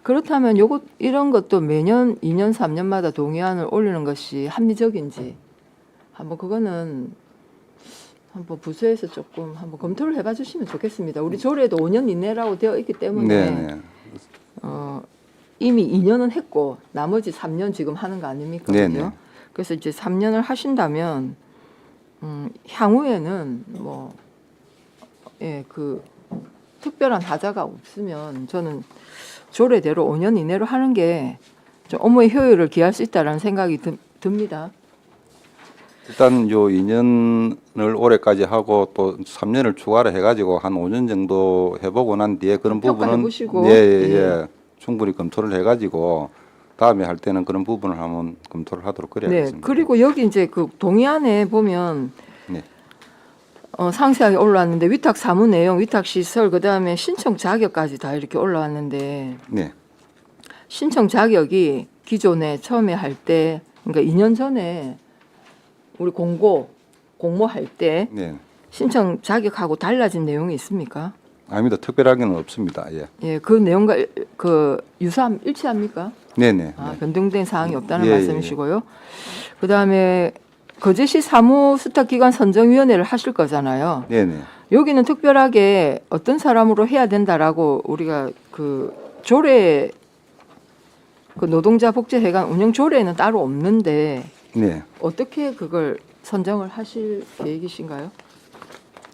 Speaker 7: 그렇다면 이런 것도 매년 2년 3년마다 동의안을 올리는 것이 합리적인지 한번 그거는 한번 부서에서 조금 한번 검토를 해봐 주시면 좋겠습니다. 우리 조례도 5년 이내라고 되어 있기 때문에
Speaker 8: 네네.
Speaker 7: 이미 2년은 했고 나머지 3년 지금 하는 거 아닙니까?
Speaker 8: 네네.
Speaker 7: 그죠? 그래서 이제 3년을 하신다면 향후에는 그 특별한 하자가 없으면 저는 조례대로 5년 이내로 하는 게 좀 업무의 효율을 기할 수 있다라는 생각이 듭니다.
Speaker 8: 일단 요 2년을 올해까지 하고 또 3년을 추가로 해가지고 한 5년 정도 해보고 난 뒤에 그런 부분은
Speaker 7: 평가해보시고.
Speaker 8: 예. 충분히 검토를 해가지고 다음에 할 때는 그런 부분을 한번 검토를 하도록
Speaker 7: 네.
Speaker 8: 그래야겠습니다.
Speaker 7: 그리고 여기 이제 그 동의안에 보면
Speaker 8: 네.
Speaker 7: 상세하게 올라왔는데 위탁 사무 내용, 위탁 시설, 그다음에 신청 자격까지 다 이렇게 올라왔는데
Speaker 8: 네.
Speaker 7: 신청 자격이 기존에 처음에 할 때 그러니까 2년 전에 우리 공모할 때
Speaker 8: 네.
Speaker 7: 신청 자격하고 달라진 내용이 있습니까?
Speaker 8: 아닙니다. 특별하게는 없습니다. 예.
Speaker 7: 예, 그 내용과 그 일치합니까?
Speaker 8: 네네.
Speaker 7: 아, 변동된 사항이 없다는
Speaker 8: 예,
Speaker 7: 말씀이시고요. 그다음에 거제시 사무 수탁기관 선정위원회를 하실 거잖아요.
Speaker 8: 네네.
Speaker 7: 여기는 특별하게 어떤 사람으로 해야 된다라고 우리가 그 조례 그 노동자 복지회관 운영 조례에는 따로 없는데
Speaker 8: 네.
Speaker 7: 어떻게 그걸 선정을 하실 계획이신가요?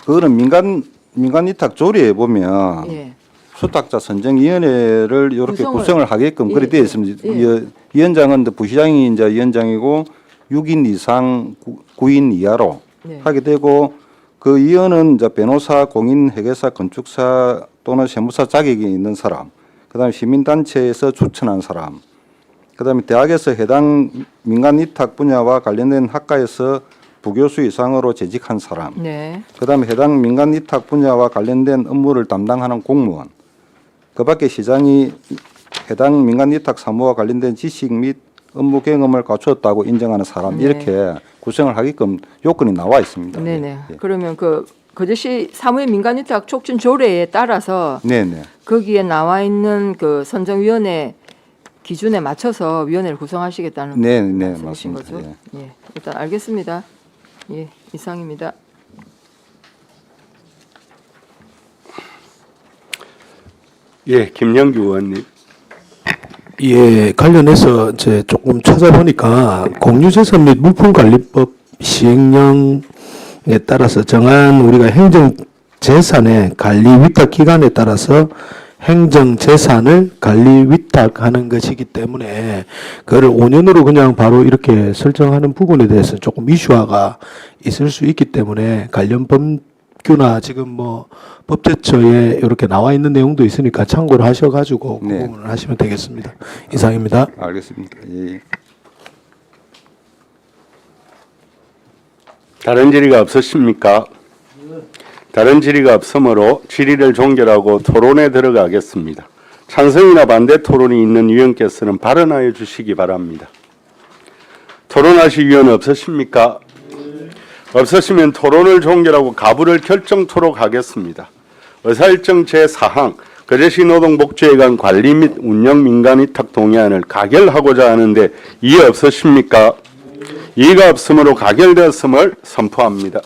Speaker 8: 그거는 민간 위탁 조례에 보면
Speaker 7: 예.
Speaker 8: 수탁자 선정위원회를 이렇게 구성을 하게끔
Speaker 7: 예,
Speaker 8: 그렇게 되어
Speaker 7: 예,
Speaker 8: 있습니다.
Speaker 7: 예.
Speaker 8: 위원장은 부시장이 이제 위원장이고 6인 이상 9인 이하로
Speaker 7: 네.
Speaker 8: 하게 되고 그 위원은 이제 변호사, 공인, 회계사, 건축사 또는 세무사 자격이 있는 사람, 그다음에 시민단체에서 추천한 사람, 그다음에 대학에서 해당 민간 위탁 분야와 관련된 학과에서 부교수 이상으로 재직한 사람,
Speaker 7: 네.
Speaker 8: 그다음에 해당 민간 위탁 분야와 관련된 업무를 담당하는 공무원, 그밖에 시장이 해당 민간 위탁 사무와 관련된 지식 및 업무 경험을 갖추었다고 인정하는 사람
Speaker 7: 네.
Speaker 8: 이렇게 구성을 하게끔 요건이 나와 있습니다.
Speaker 7: 네네.
Speaker 8: 예.
Speaker 7: 그러면 거제시 사무의 민간위탁 촉진 조례에 따라서
Speaker 8: 네네.
Speaker 7: 거기에 나와 있는 그 선정위원회 기준에 맞춰서 위원회를 구성하시겠다는
Speaker 8: 네네
Speaker 7: 말씀이신
Speaker 8: 맞습니다.
Speaker 7: 거죠?
Speaker 8: 예.
Speaker 7: 예. 일단 알겠습니다. 예, 이상입니다.
Speaker 1: 예, 김영규 의원님.
Speaker 6: 예, 관련해서 이제 조금 찾아보니까 공유재산 및 물품관리법 시행령에 따라서 정한 우리가 행정재산의 관리 위탁 기간에 따라서 행정재산을 관리 위탁하는 것이기 때문에 그걸 5년으로 그냥 바로 이렇게 설정하는 부분에 대해서 조금 이슈화가 있을 수 있기 때문에 관련 법규나 지금 뭐 법제처에 이렇게 나와 있는 내용도 있으니까 참고를 하셔가지고 그
Speaker 8: 네.
Speaker 6: 부분을 하시면 되겠습니다. 이상입니다.
Speaker 8: 알겠습니다. 예.
Speaker 1: 다른 질의가 없으십니까? 다른 질의가 없으므로 질의를 종결하고 토론에 들어가겠습니다. 찬성이나 반대 토론이 있는 위원께서는 발언하여 주시기 바랍니다. 토론하실 위원 없으십니까? 없으시면 토론을 종결하고 가부를 결정토록 하겠습니다. 의사일정 제4항 거제시 노동복지회관 관리 및 운영 민간위탁 동의안을 가결하고자 하는데 이해 없으십니까? 이의가 없으므로 가결되었음을 선포합니다.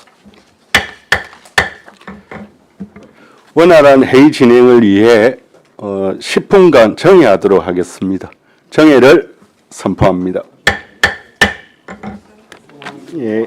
Speaker 1: 원활한 회의 진행을 위해 10분간 정회하도록 하겠습니다. 정회를 선포합니다. 예.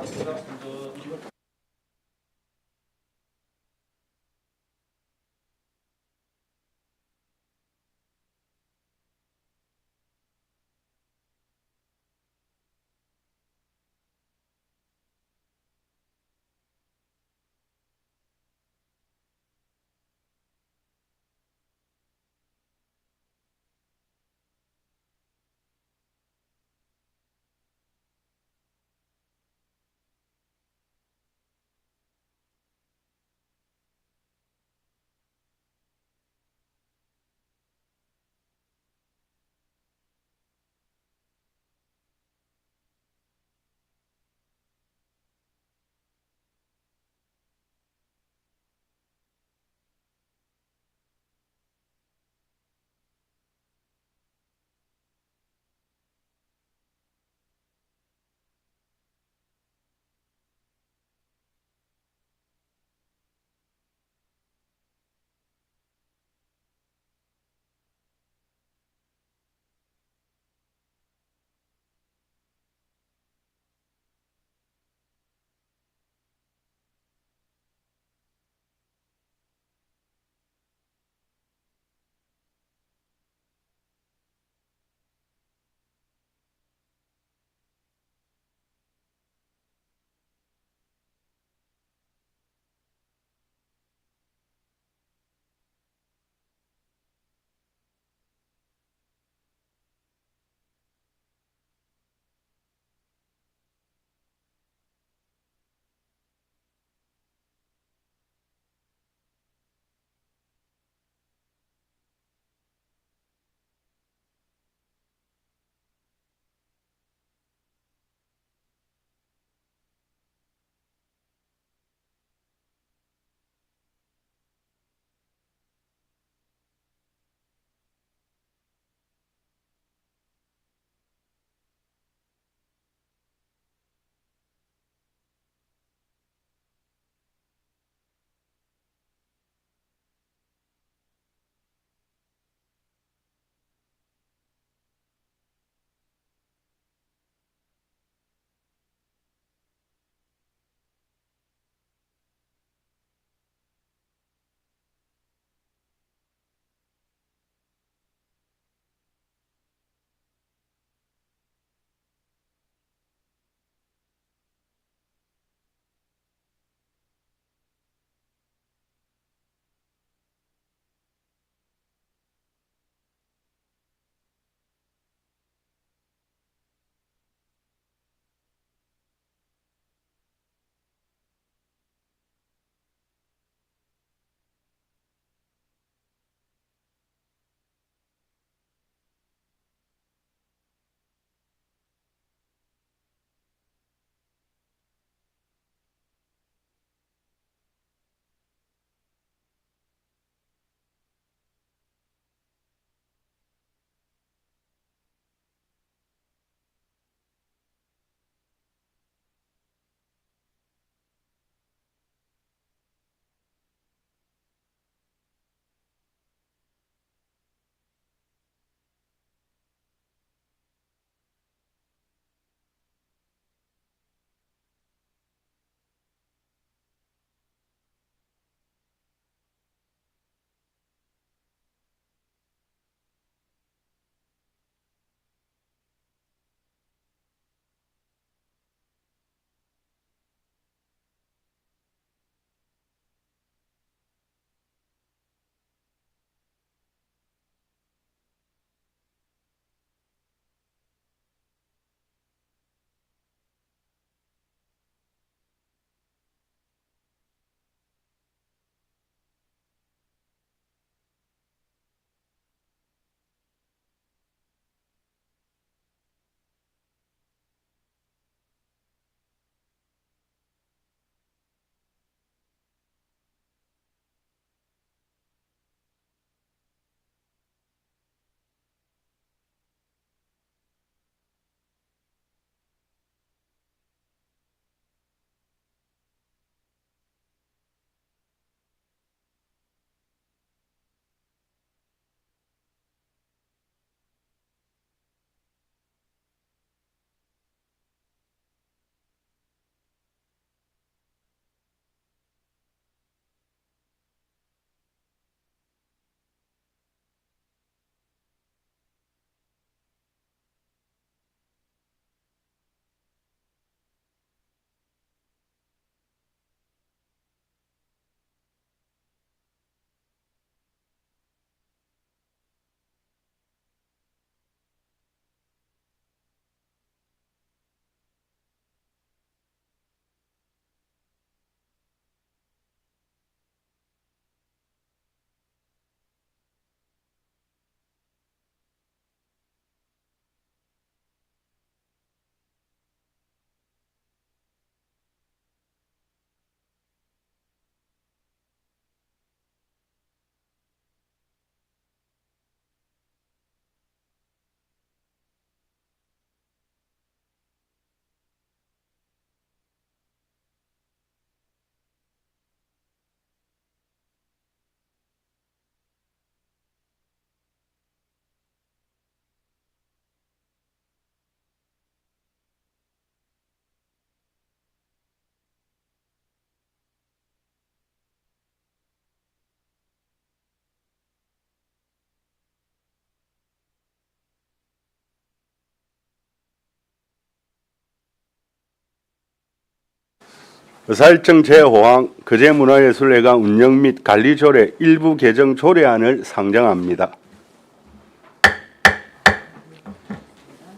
Speaker 1: 의사일정 제5항 거제문화예술회관 운영 및 관리 조례 일부 개정 조례안을 상정합니다.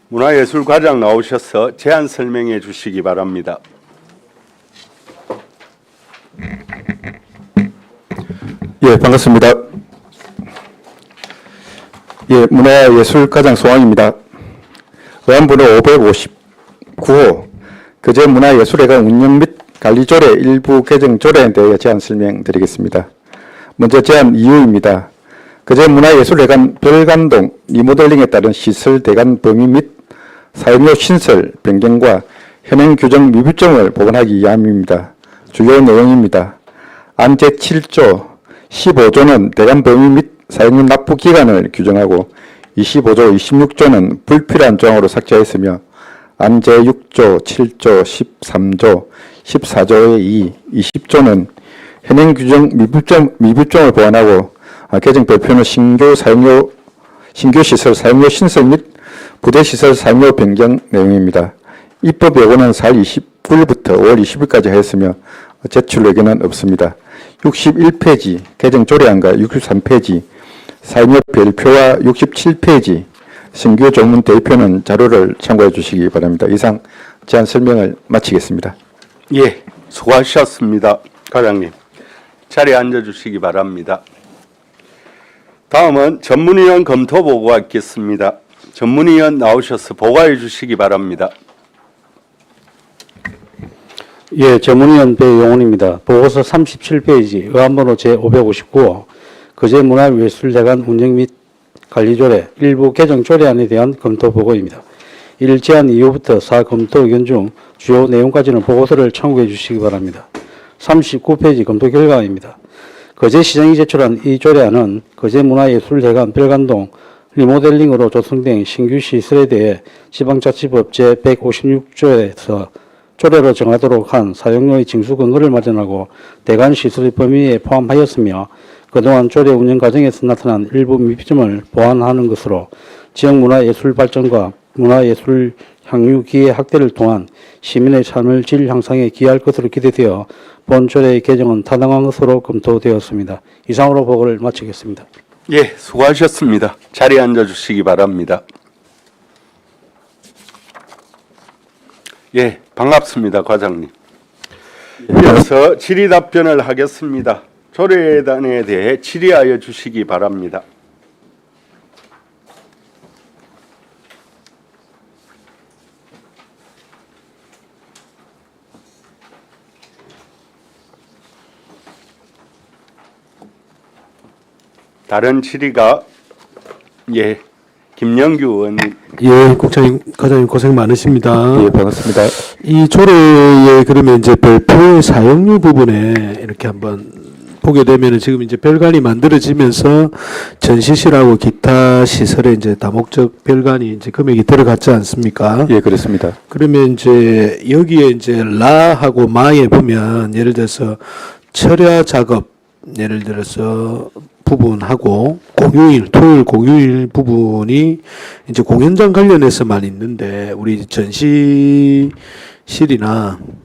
Speaker 1: 문화예술과장 나오셔서 제안 설명해 주시기 바랍니다.
Speaker 8: 예, 반갑습니다. 예, 문화예술과장 소왕입니다. 의안번호 559호 거제문화예술회관 운영 및 관리조례 일부 개정 조례에 대해 제안 설명드리겠습니다. 먼저 제안 이유입니다. 거제문화예술회관 별관동 리모델링에 따른 시설 대관 범위 및 사용료 신설 변경과 현행 규정 미비점을 보완하기 위함입니다. 주요 내용입니다. 안 제7조 15조는 대관 범위 및 사용료 납부 기간을 규정하고 25조, 26조는 불필요한 조항으로 삭제했으며 안 제6조, 7조, 13조, 14조의 2, 20조는 현행 규정 미비점을 보완하고 개정 별표는 신규 시설 사용료 신설 및 부대 시설 사용료 변경 내용입니다. 입법 예고는 4월 29일부터 5월 20일까지 하였으며 제출 의견은 없습니다. 61페이지 개정 조례안과 63페이지 사용료 별표와 67페이지 신규 조문 대표는 자료를 참고해 주시기 바랍니다. 이상 제안 설명을 마치겠습니다.
Speaker 1: 예, 수고하셨습니다. 과장님, 자리에 앉아주시기 바랍니다. 다음은 전문위원 검토 보고가 있겠습니다. 전문위원 나오셔서 보고해 주시기 바랍니다.
Speaker 3: 예, 전문위원 배용훈입니다. 보고서 37페이지 의안번호 제559호 거제문화예술회관 운영 및 관리조례 일부 개정 조례안에 대한 검토 보고입니다. 1. 제안 이후부터 4. 검토 의견 중 주요 내용까지는 보고서를 참고해 주시기 바랍니다. 39페이지 검토 결과입니다. 거제시장이 제출한 이 조례안은 거제문화예술회관 별관동 리모델링으로 조성된 신규 시설에 대해 지방자치법 제156조에서 조례로 정하도록 한 사용료의 징수 근거를 마련하고 대관 시설의 범위에 포함하였으며 그동안 조례 운영 과정에서 나타난 일부 미비점을 보완하는 것으로 지역 문화예술 발전과 문화예술 향유 기회 확대를 통한 시민의 삶을 질 향상에 기여할 것으로 기대되어 본 조례의 개정은 타당한 것으로 검토되었습니다. 이상으로 보고를 마치겠습니다.
Speaker 1: 예, 수고하셨습니다. 자리에 앉아주시기 바랍니다. 예, 반갑습니다, 과장님. 이어서 질의 답변을 하겠습니다. 조례안에 대해 질의하여 주시기 바랍니다. 다른 질의가 김영규 의원님.
Speaker 6: 예, 국장님, 과장님 고생 많으십니다.
Speaker 8: 예, 반갑습니다.
Speaker 6: 이 조례에 그러면 이제 별표의 사용료 부분에 이렇게 한번 보게 되면은 지금 이제 별관이 만들어지면서 전시실하고 기타 시설에 이제 다목적 별관이 이제 금액이 들어갔지 않습니까?
Speaker 8: 예, 그렇습니다.
Speaker 6: 그러면 이제 여기에 이제 라하고 마에 보면 예를 들어서 철야 작업 예를 들어서 부분하고 공휴일, 토요일 공휴일 부분이 이제 공연장 관련해서만 있는데 우리 전시실이나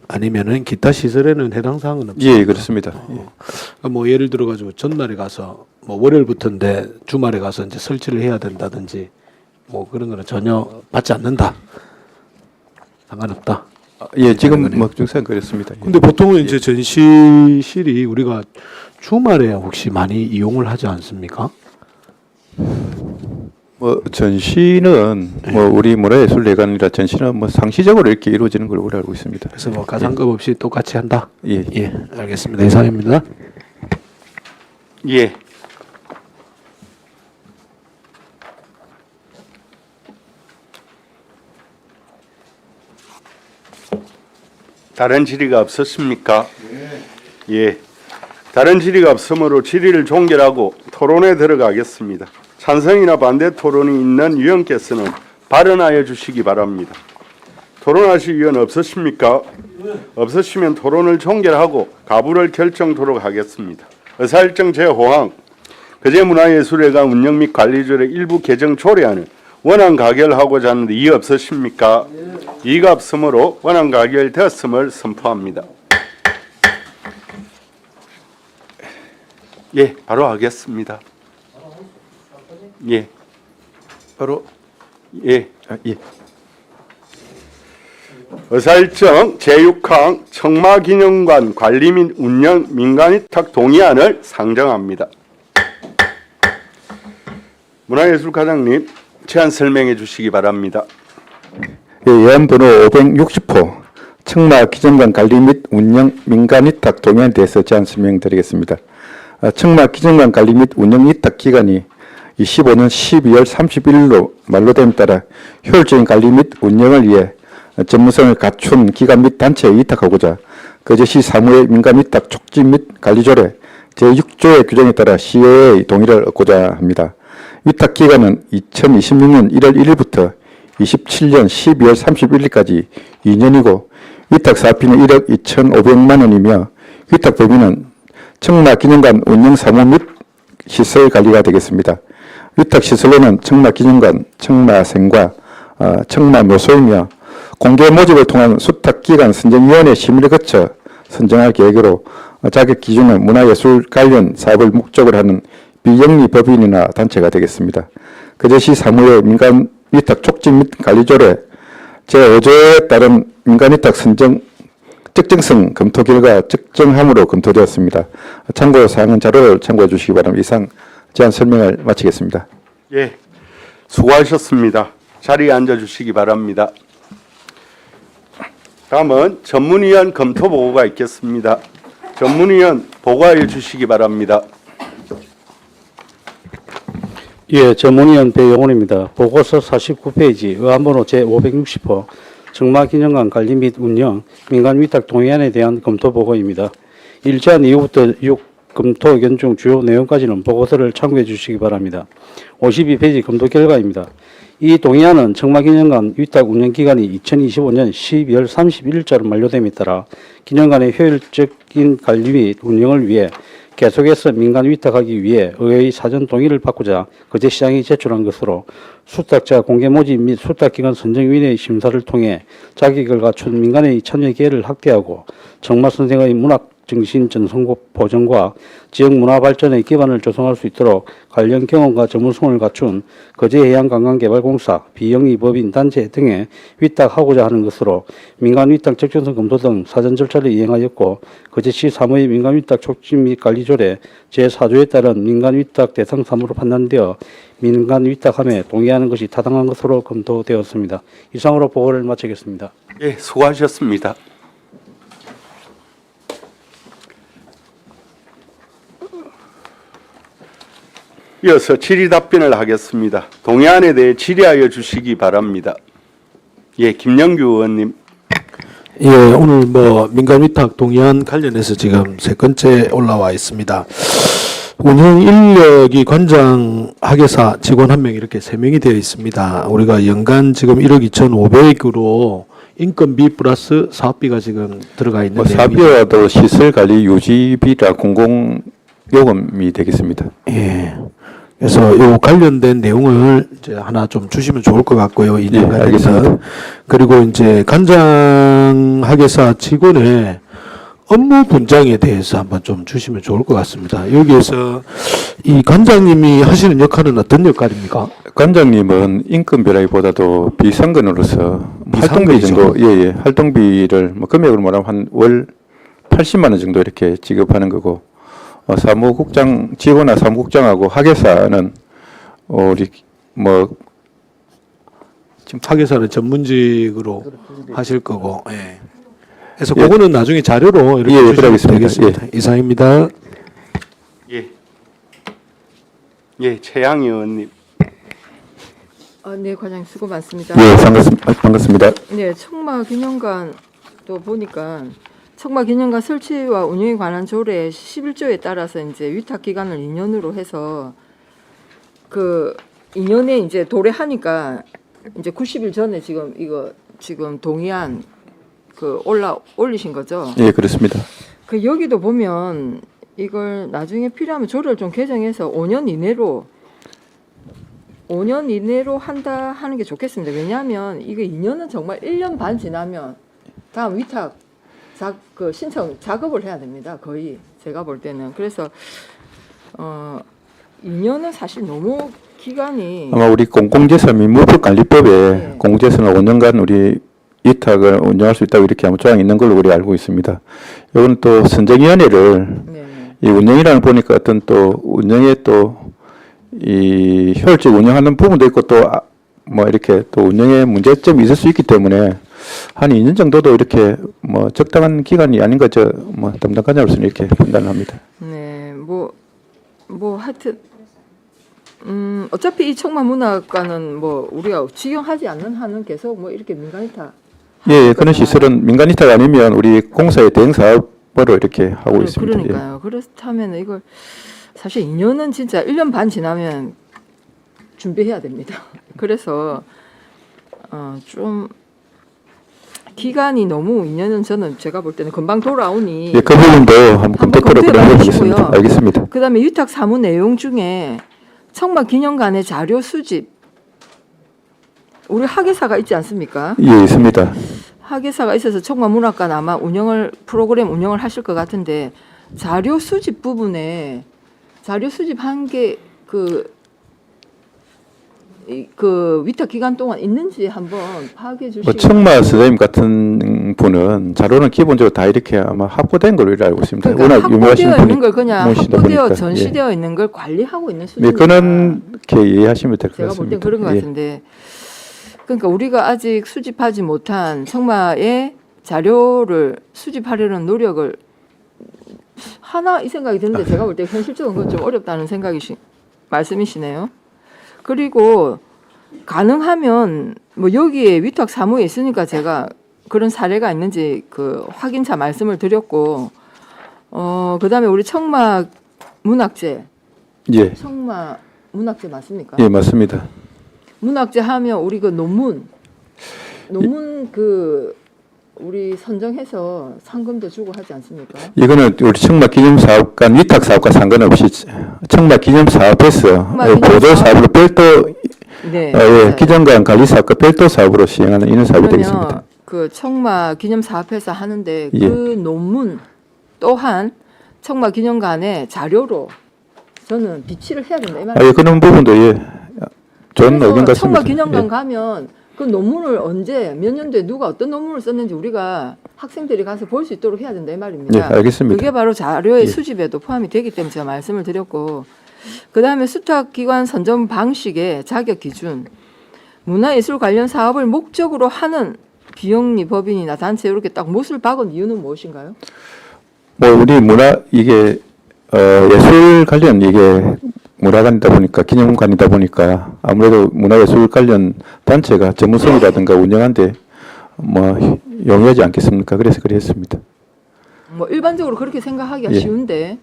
Speaker 6: 아니면은 기타 시설에는 해당 사항은 없죠.
Speaker 8: 예, 그렇습니다.
Speaker 6: 뭐 예를 들어 가지고 전날에 가서 뭐 월요일부터인데 주말에 가서 이제 설치를 해야 된다든지 뭐 그런 거는 전혀 받지 않는다. 상관없다.
Speaker 8: 예, 지금 뭐 증상 그렇습니다. 예.
Speaker 6: 근데 보통은 이제 전시실이 우리가 주말에 혹시 많이 이용을 하지 않습니까?
Speaker 8: 뭐 전시는 뭐 우리 문화예술회관이라 전시는 뭐 상시적으로 이렇게 이루어지는 걸로 알고 있습니다.
Speaker 6: 그래서 뭐 가산급 없이 똑같이 한다.
Speaker 8: 예.
Speaker 6: 예, 알겠습니다. 이상입니다.
Speaker 1: 예. 다른 질의가 없었습니까? 예. 다른 질의가 없으므로 질의를 종결하고 토론에 들어가겠습니다. 찬성이나 반대 토론이 있는 위원께서는 발언하여 주시기 바랍니다. 토론하실 위원 없으십니까? 없으시면 토론을 종결하고 가부를 결정토록 하겠습니다. 의사일정 제5항 거제문화예술회관 운영 및 관리조례 일부 개정 조례안을 원안 가결하고자 하는데 이의 없으십니까? 이의가 없으므로 원안 가결되었음을 선포합니다. 예, 바로 하겠습니다. 예,
Speaker 6: 바로
Speaker 1: 예.
Speaker 8: 예.
Speaker 1: 의사일정 제6항 청마기념관 관리 및 운영 민간위탁 동의안을 상정합니다. 문화예술과장님, 제안 설명해 주시기 바랍니다.
Speaker 8: 예, 예안 번호 560호 청마기념관 관리 및 운영 민간위탁 동의안에 대해서 제안 설명드리겠습니다. 청마기념관 관리 및 운영 위탁 기간이 25년 12월 31일로 만료됨에 따라 효율적인 관리 및 운영을 위해 전문성을 갖춘 기관 및 단체에 위탁하고자 거제시 사무의 민간위탁 촉진 및 관리조례 제6조의 규정에 따라 시의회의 동의를 얻고자 합니다. 위탁 기간은 2026년 1월 1일부터 27년 12월 31일까지 2년이고 위탁 사업비는 1억 2,500만 원이며 위탁 범위는 청마기념관 운영사무 및 시설 관리가 되겠습니다. 위탁 시설로는 청마기념관, 청마생과 청마묘소이며 공개 모집을 통한 수탁기관 선정위원회 심의를 거쳐 선정할 계획으로 자격 기준은 문화예술 관련 사업을 목적으로 하는 비영리 법인이나 단체가 되겠습니다. 거제시 사무의 민간 위탁 촉진 및 관리조례 제5조에 따른 민간위탁 선정 적정성 검토 결과 적정함으로 검토되었습니다. 참고사항은 자료를 참고해 주시기 바랍니다. 이상 제안 설명을 마치겠습니다.
Speaker 1: 예, 수고하셨습니다. 자리에 앉아 주시기 바랍니다. 다음은 전문위원 검토 보고가 있겠습니다. 전문위원 보고해 주시기 바랍니다.
Speaker 3: 예, 전문위원 배용훈입니다. 보고서 49페이지 의안번호 제560호 청마기념관 관리 및 운영 민간위탁 동의안에 대한 검토 보고입니다. 1제안 이후부터 6 검토 의견 중 주요 내용까지는 보고서를 참고해 주시기 바랍니다. 52페이지 검토 결과입니다. 이 동의안은 청마기념관 위탁 운영기간이 2025년 12월 31일자로 만료됨에 따라 기념관의 효율적인 관리 및 운영을 위해 계속해서 민간 위탁하기 위해 의회의 사전 동의를 받고자 거제시장이 제출한 것으로 수탁자 공개 모집 및 수탁기관 선정위원회의 심사를 통해 자격을 갖춘 민간의 참여 기회를 확대하고 청마선생의 문학 정신 전송 보존과 지역 문화 발전의 기반을 조성할 수 있도록 관련 경험과 전문성을 갖춘 거제해양관광개발공사, 비영리 법인 단체 등에 위탁하고자 하는 것으로 민간 위탁 적정성 검토 등 사전 절차를 이행하였고 거제시 사무의 민간 위탁 촉진 및 관리조례 제4조에 따른 민간 위탁 대상 사무로 판단되어 민간 위탁함에 동의하는 것이 타당한 것으로 검토되었습니다. 이상으로 보고를 마치겠습니다.
Speaker 1: 예, 수고하셨습니다. 이어서 질의 답변을 하겠습니다. 동의안에 대해 질의하여 주시기 바랍니다. 예, 김영규 의원님.
Speaker 6: 예, 오늘 뭐 민간위탁 동의안 관련해서 지금 세 건째 올라와 있습니다. 운영 인력이 관장 학예사 직원 1명 이렇게 3명이 되어 있습니다. 우리가 연간 지금 1억 2,500으로 인건비 플러스 사업비가 지금 들어가 있는 내용입니다.
Speaker 8: 사업비와도 시설관리 유지비라 공공요금이 되겠습니다.
Speaker 6: 예. 그래서 요 관련된 내용을 이제 하나 좀 주시면 좋을 것 같고요. 이
Speaker 8: 예, 알겠습니다.
Speaker 6: 그리고 이제 간장 학예사 직원의 업무 분장에 대해서 한번 좀 주시면 좋을 것 같습니다. 여기에서 이 관장님이 하시는 역할은 어떤 역할입니까?
Speaker 8: 관장님은 인건비라기보다도 비상근으로서 활동비 정도, 예, 활동비를 뭐 금액으로 말하면 한 월 80만 원 정도 이렇게 지급하는 거고, 사무국장 직원이나 사무국장하고 학예사는 우리 뭐
Speaker 6: 지금 학예사는 전문직으로 하실 거고, 예. 그래서 그거는 나중에 자료로 이렇게
Speaker 8: 예,
Speaker 6: 주시면
Speaker 8: 그러겠습니다.
Speaker 6: 되겠습니다. 이상입니다.
Speaker 1: 예. 예, 최양 의원님.
Speaker 7: 네, 과장님 수고 많습니다.
Speaker 8: 예, 반갑습니다.
Speaker 7: 네, 청마기념관도 보니까 청마기념관 설치와 운영에 관한 조례 11조에 따라서 이제 위탁 기간을 2년으로 해서 그 2년에 이제 도래하니까 이제 90일 전에 지금 이거 지금 동의안 그 올리신 거죠?
Speaker 8: 예, 그렇습니다.
Speaker 7: 그 여기도 보면 이걸 나중에 필요하면 조례를 좀 개정해서 5년 이내로 한다 하는 게 좋겠습니다. 왜냐하면 이거 2년은 정말 1년 반 지나면 다음 위탁 그 신청 작업을 해야 됩니다. 거의 제가 볼 때는. 그래서 2년은 사실 너무 기간이
Speaker 8: 아마 우리 공공재산 민무법관리법에
Speaker 7: 네.
Speaker 8: 공공재산을 5년간 우리 위탁을 운영할 수 있다고 이렇게 아마 조항이 있는 걸로 우리 알고 있습니다. 이건 또 선정위원회를
Speaker 7: 네.
Speaker 8: 이 운영이라는 보니까 어떤 또 운영에 또 이 효율적 운영하는 부분도 있고 또 뭐 이렇게 또 운영에 문제점이 있을 수 있기 때문에 한 2년 정도도 이렇게 뭐 적당한 기간이 아닌 거죠. 뭐 담당 관장으로서는 이렇게 판단을 합니다.
Speaker 7: 네, 뭐 하여튼 어차피 이 청마문화과는 뭐 우리가 지정하지 않는 한은 계속 뭐 이렇게 민간위탁
Speaker 8: 예, 그런 시설은 민간 위탁 아니면 우리 공사의 대행 사업으로 이렇게 하고 있습니다. 예.
Speaker 7: 그러니까요. 그렇다면 이걸 사실 2년은 진짜 1년 반 지나면 준비해야 됩니다. 그래서 좀 기간이 너무 2년은 저는 제가 볼 때는 금방 돌아오니
Speaker 8: 예, 그 부분도 한번 검토를
Speaker 7: 검토해
Speaker 8: 그럼
Speaker 7: 봐주시고요.
Speaker 8: 해보겠습니다. 알겠습니다.
Speaker 7: 그다음에 위탁 사무 내용 중에 청마 기념관의 자료 수집 우리 학예사가 있지 않습니까?
Speaker 8: 예, 있습니다.
Speaker 7: 학예사가 있어서 청마문화관 아마 프로그램 운영을 하실 것 같은데 자료 수집 부분에 자료 수집한 게 그 위탁 기간 동안 있는지 한번 파악해 주시고.
Speaker 8: 뭐 청마 선생님 같은 분은 자료는 기본적으로 다 이렇게 아마 합고된 걸로 알고 있습니다.
Speaker 7: 그러니까
Speaker 8: 워낙 유명하신
Speaker 7: 확보되어 있는
Speaker 8: 분이
Speaker 7: 걸 그냥
Speaker 8: 모시다
Speaker 7: 확보되어
Speaker 8: 보니까.
Speaker 7: 전시되어 있는 걸 관리하고 있는
Speaker 8: 예.
Speaker 7: 수준이다.
Speaker 8: 그렇게 이해하시면 될 것
Speaker 7: 제가 볼
Speaker 8: 같습니다.
Speaker 7: 땐 그런 것
Speaker 8: 예.
Speaker 7: 같은데. 그러니까 우리가 아직 수집하지 못한 청마의 자료를 수집하려는 노력을 하나 이 생각이 드는데 제가 볼 때 현실적으로 그건 좀 어렵다는 말씀이시네요. 그리고 가능하면 뭐 여기에 위탁 사무에 있으니까 제가 그런 사례가 있는지 그 확인차 말씀을 드렸고 그다음에 우리 청마 문학재
Speaker 8: 예.
Speaker 7: 청마 문학재 맞습니까?
Speaker 8: 예, 맞습니다.
Speaker 7: 문학재 하면 우리 그 논문 그 우리 선정해서 상금도 주고 하지 않습니까?
Speaker 8: 이거는 우리 청마 기념사업과 위탁 사업과 상관없이 청마 기념사업에서 보조 사업으로 별도
Speaker 7: 네.
Speaker 8: 예, 기념관 관리 사업과 별도 사업으로 시행하는 이런 사업이 되겠습니다.
Speaker 7: 그러면 그 청마 기념 사업에서 하는데
Speaker 8: 예.
Speaker 7: 그 논문 또한 청마 기념관의 자료로 저는 비치를 해야 된다 이 말이에요.
Speaker 8: 예, 그런 부분도 예, 좋은 의견 같습니다.
Speaker 7: 청마 기념관
Speaker 8: 예.
Speaker 7: 가면 그 논문을 언제 몇 년도에 누가 어떤 논문을 썼는지 우리가 학생들이 가서 볼 수 있도록 해야 된다 이 말입니다.
Speaker 8: 예, 알겠습니다.
Speaker 7: 그게 바로 자료의
Speaker 8: 예.
Speaker 7: 수집에도 포함이 되기 때문에 제가 말씀을 드렸고 그다음에 수탁기관 선정 방식의 자격 기준 문화예술 관련 사업을 목적으로 하는 비영리 법인이나 단체 이렇게 딱 못을 박은 이유는 무엇인가요?
Speaker 8: 뭐 우리 문화 이게 예술 관련 이게 문화관이다 보니까 기념관이다 보니까 아무래도 문화예술 관련 단체가 전문성이라든가 운영한데 뭐 용이하지 않겠습니까? 그래서 그랬습니다.
Speaker 7: 뭐 일반적으로 그렇게 생각하기가
Speaker 8: 예.
Speaker 7: 쉬운데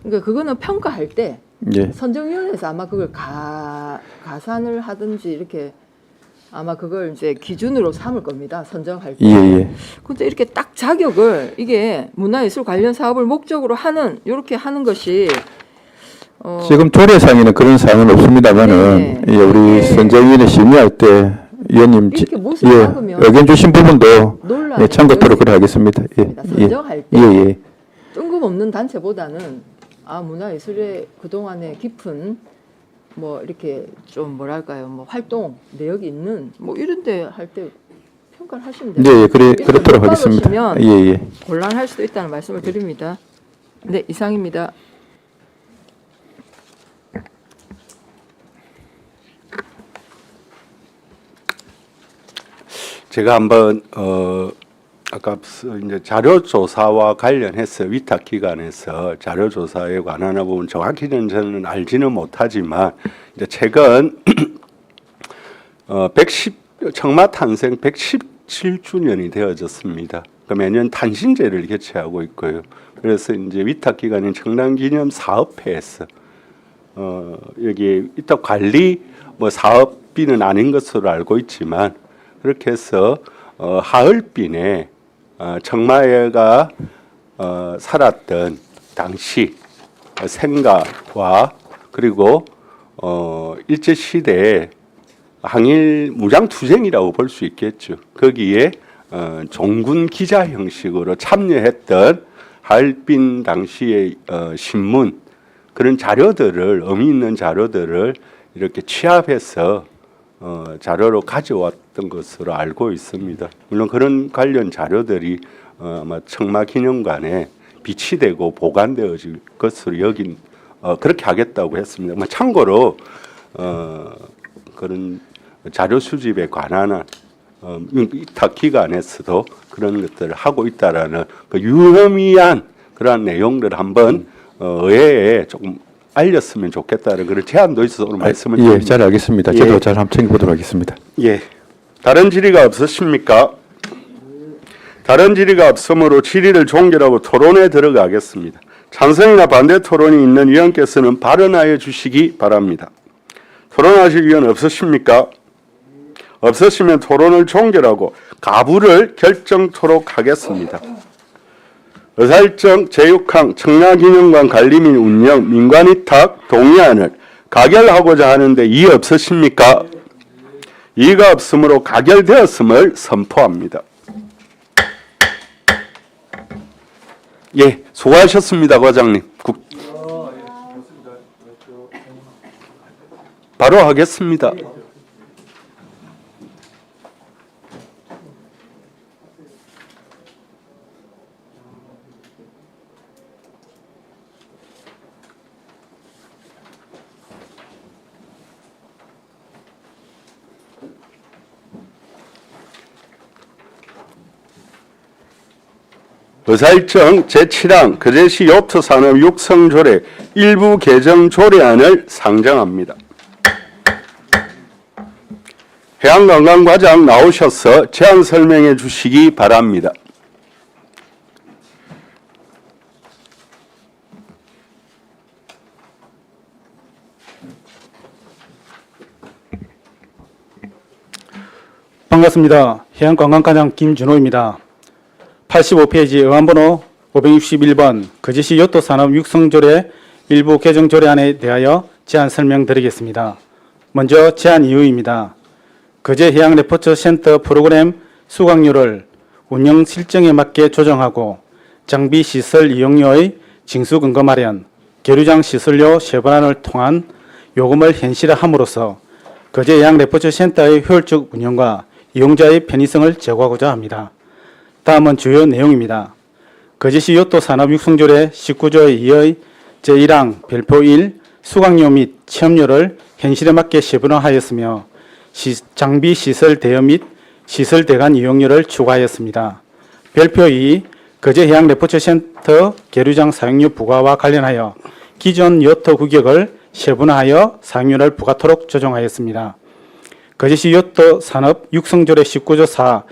Speaker 7: 그러니까 그거는 평가할 때
Speaker 8: 예.
Speaker 7: 선정위원회에서 아마 그걸 가산을 하든지 이렇게 아마 그걸 이제 기준으로 삼을 겁니다. 선정할 때.
Speaker 8: 예, 예.
Speaker 7: 근데 이렇게 딱 자격을 이게 문화예술 관련 사업을 목적으로 하는 이렇게 하는 것이
Speaker 8: 지금 조례상에는 그런 사항은 없습니다만은
Speaker 7: 네.
Speaker 8: 예, 우리 선정위원회 심의할 때 위원님
Speaker 7: 이렇게 못을
Speaker 8: 예,
Speaker 7: 박으면
Speaker 8: 의견 주신 부분도
Speaker 7: 논란이
Speaker 8: 예, 참고토록 그래 하겠습니다. 예, 예,
Speaker 7: 선정할 때
Speaker 8: 예, 예.
Speaker 7: 뜬금없는 단체보다는 문화예술의 그동안의 깊은 뭐 이렇게 좀 뭐랄까요 뭐 활동 내역이 있는 뭐 이런데 할 때 평가를 하시면 돼요.
Speaker 8: 네, 예, 그렇도록 하겠습니다.
Speaker 7: 박으시면
Speaker 8: 예, 예.
Speaker 7: 곤란할 수도 있다는 말씀을 드립니다. 네, 이상입니다.
Speaker 1: 제가 한번 아까 이제 자료 조사와 관련해서 위탁 기관에서 자료 조사에 관한 부분 정확히는 저는 알지는 못하지만 이제 최근 청마 탄생 117주년이 되어졌습니다. 매년 탄신제를 개최하고 있고요. 그래서 이제 위탁 기관인 청남기념 사업회에서 여기 위탁 관리 뭐 사업비는 아닌 것으로 알고 있지만 그렇게 해서 하얼빈에 청마애가 살았던 당시 생가와 그리고 일제 시대에 항일 무장 투쟁이라고 볼 수 있겠죠. 거기에 종군 기자 형식으로 참여했던 하얼빈 당시의 신문 그런 자료들을 의미 있는 자료들을 이렇게 취합해서 자료로 가져왔던 것으로 알고 있습니다. 물론 그런 관련 자료들이 아마 청마기념관에 비치되고 보관되어질 것으로 여긴 그렇게 하겠다고 했습니다. 참고로 그런 자료 수집에 관한 위탁 기관에서도 그런 것들을 하고 있다라는 그 유의미한 그러한 내용들을 한번 의회에 조금 알렸으면 좋겠다는 그런 제안도 있어서 오늘 말씀을
Speaker 9: 예,
Speaker 1: 드립니다.
Speaker 9: 잘 알겠습니다.
Speaker 1: 예.
Speaker 9: 저도 잘 한번 챙겨보도록 하겠습니다.
Speaker 1: 예. 다른 질의가 없으십니까? 다른 질의가 없으므로 질의를 종결하고 토론에 들어가겠습니다. 찬성이나 반대 토론이 있는 위원께서는 발언하여 주시기 바랍니다. 토론하실 위원 없으십니까? 없으시면 토론을 종결하고 가부를 결정토록 하겠습니다. 의사일정 제6항 청라기념관 관리 및 운영 민관위탁 동의안을 가결하고자 하는데 이의 없으십니까? 이의가 없으므로 가결되었음을 선포합니다. 예, 수고하셨습니다, 과장님. 바로 하겠습니다. 의사일정 제7항 거제시 요트산업 육성조례 일부 개정 조례안을 상정합니다. 해양관광과장 나오셔서 제안 설명해 주시기 바랍니다.
Speaker 3: 반갑습니다. 해양관광과장 김준호입니다. 85페이지 의안번호 561번 거제시 요트산업 육성조례 일부 개정 조례안에 대하여 제안 설명드리겠습니다. 먼저 제안 이유입니다. 거제 해양 레포트 센터 프로그램 수강료를 운영 실정에 맞게 조정하고 장비 시설 이용료의 징수 근거 마련, 계류장 시설료 세분화를 통한 요금을 현실화함으로써 거제 해양 레포트 센터의 효율적 운영과 이용자의 편의성을 제고하고자 합니다. 다음은 주요 내용입니다. 거제시 요트산업 육성조례 19조에 의해 제1항 별표 1 수강료 및 체험료를 현실에 맞게 세분화하였으며 장비 시설 대여 및 시설 대관 이용료를 추가하였습니다. 별표 2 거제 해양 레포트 센터 계류장 사용료 부과와 관련하여 기존 요트 규격을 세분화하여 사용료를 부과토록 조정하였습니다. 거제시 요트 산업 육성조례 19조 4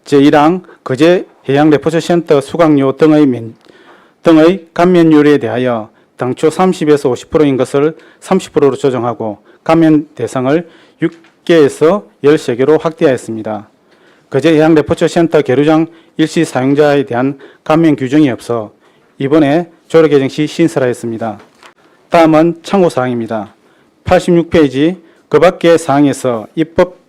Speaker 3: 제1항 거제 해양 레포트 센터 수강료 등의 감면율에 대하여 당초 30에서 50%인 것을 30%로 조정하고 감면 대상을 6개에서 13개로 확대하였습니다. 거제 해양 레포트 센터 계류장 일시 사용자에 대한 감면 규정이 없어 이번에 조례 개정 시 신설하였습니다. 다음은 참고사항입니다. 86페이지 그 밖의 사항에서 입법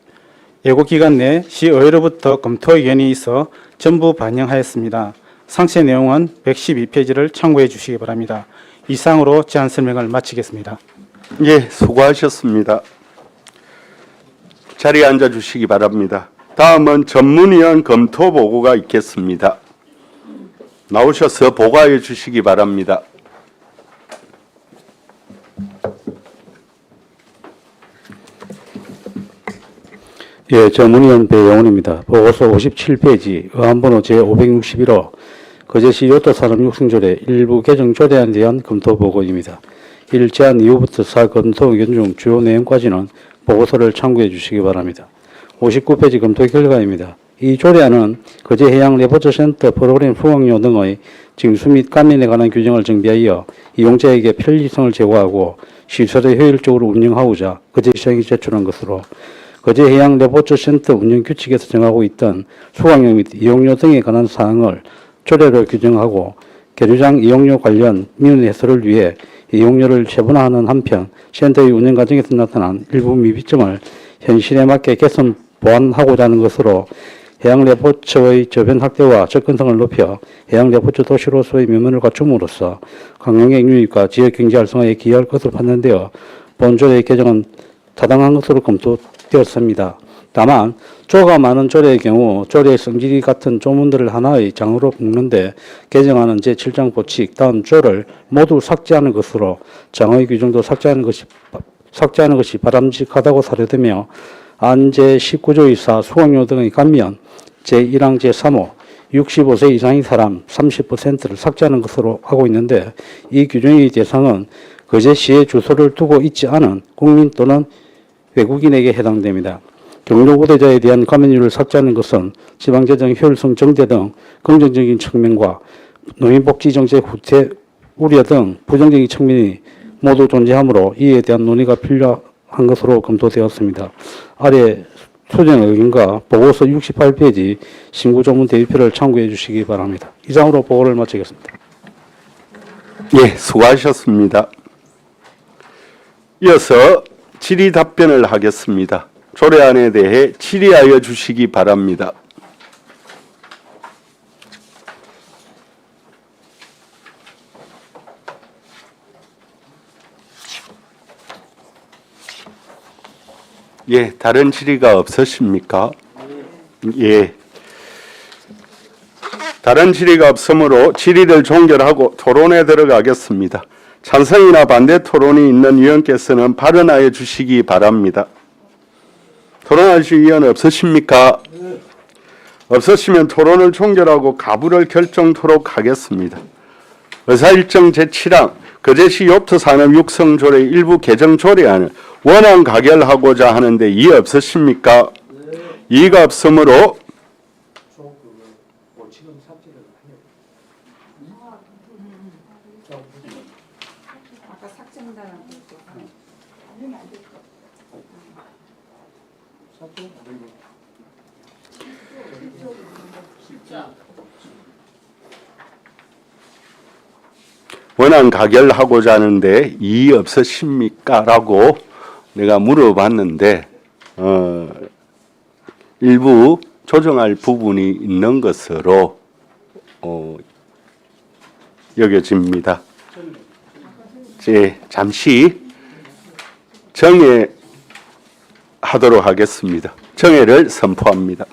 Speaker 3: 예고기간 내 시의회로부터 검토 의견이 있어 전부 반영하였습니다. 상세 내용은 112페이지를 참고해 주시기 바랍니다. 이상으로 제안 설명을 마치겠습니다.
Speaker 1: 예, 수고하셨습니다. 자리에 앉아 주시기 바랍니다. 다음은 전문위원 검토 보고가 있겠습니다. 나오셔서 보고해 주시기 바랍니다.
Speaker 3: 예, 전문위원 배영훈입니다. 보고서 57페이지 의안번호 제561호 거제시 요트산업 육성조례 일부 개정 조례안에 대한 검토 보고입니다. 1. 제안 이후부터 4 검토 의견 중 주요 내용까지는 보고서를 참고해 주시기 바랍니다. 59페이지 검토 결과입니다. 이 조례안은 거제 해양 레포트 센터 프로그램 수강료 등의 징수 및 감면에 관한 규정을 정비하여 이용자에게 편리성을 제고하고 시설을 효율적으로 운영하고자 거제시장이 제출한 것으로 거제 해양 레포트 센터 운영 규칙에서 정하고 있던 수강료 및 이용료 등에 관한 사항을 조례로 규정하고 계류장 이용료 관련 민원 해소를 위해 이용료를 세분화하는 한편 센터의 운영 과정에서 나타난 일부 미비점을 현실에 맞게 개선 보완하고자 하는 것으로 해양레포츠의 저변 확대와 접근성을 높여 해양레포츠 도시로서의 면면을 갖춤으로써 관광객 유입과 지역경제 활성화에 기여할 것으로 판단되어 본조례의 개정은 타당한 것으로 검토되었습니다. 다만 조가 많은 조례의 경우 조례의 성질이 같은 조문들을 하나의 장으로 묶는데 개정하는 제7장 보칙 다음 조를 모두 삭제하는 것으로 장의 규정도 삭제하는 것이 바람직하다고 사료되며 안 제19조 2사 수강료 등의 감면 제1항 제3호 65세 이상의 사람 30%를 삭제하는 것으로 하고 있는데 이 규정의 대상은 거제시에 주소를 두고 있지 않은 국민 또는 외국인에게 해당됩니다. 경로 우대자에 대한 감면율을 삭제하는 것은 지방재정 효율성 증대 등 긍정적인 측면과 노인복지 정책 후퇴 우려 등 부정적인 측면이 모두 존재하므로 이에 대한 논의가 필요한 것으로 검토되었습니다. 아래 수정 의견과 보고서 68페이지 신구조문 대비표를 참고해 주시기 바랍니다. 이상으로 보고를 마치겠습니다.
Speaker 1: 예, 수고하셨습니다. 이어서 질의 답변을 하겠습니다. 조례안에 대해 질의하여 주시기 바랍니다. 예, 다른 질의가 없으십니까? 예. 다른 질의가 없으므로 질의를 종결하고 토론에 들어가겠습니다. 찬성이나 반대 토론이 있는 위원께서는 발언하여 주시기 바랍니다. 토론하실 위원 없으십니까? 없으시면 토론을 종결하고 가부를 결정토록 하겠습니다. 의사일정 제7항 거제시 요트산업 육성조례 일부 개정 조례안을 원안 가결하고자 하는데 이의 없으십니까? 이의가 없으므로 원안 가결하고자 하는데 이의 없으십니까? 라고 내가 물어봤는데 일부 조정할 부분이 있는 것으로 여겨집니다. 잠시 정회하도록 하겠습니다. 정회를 선포합니다.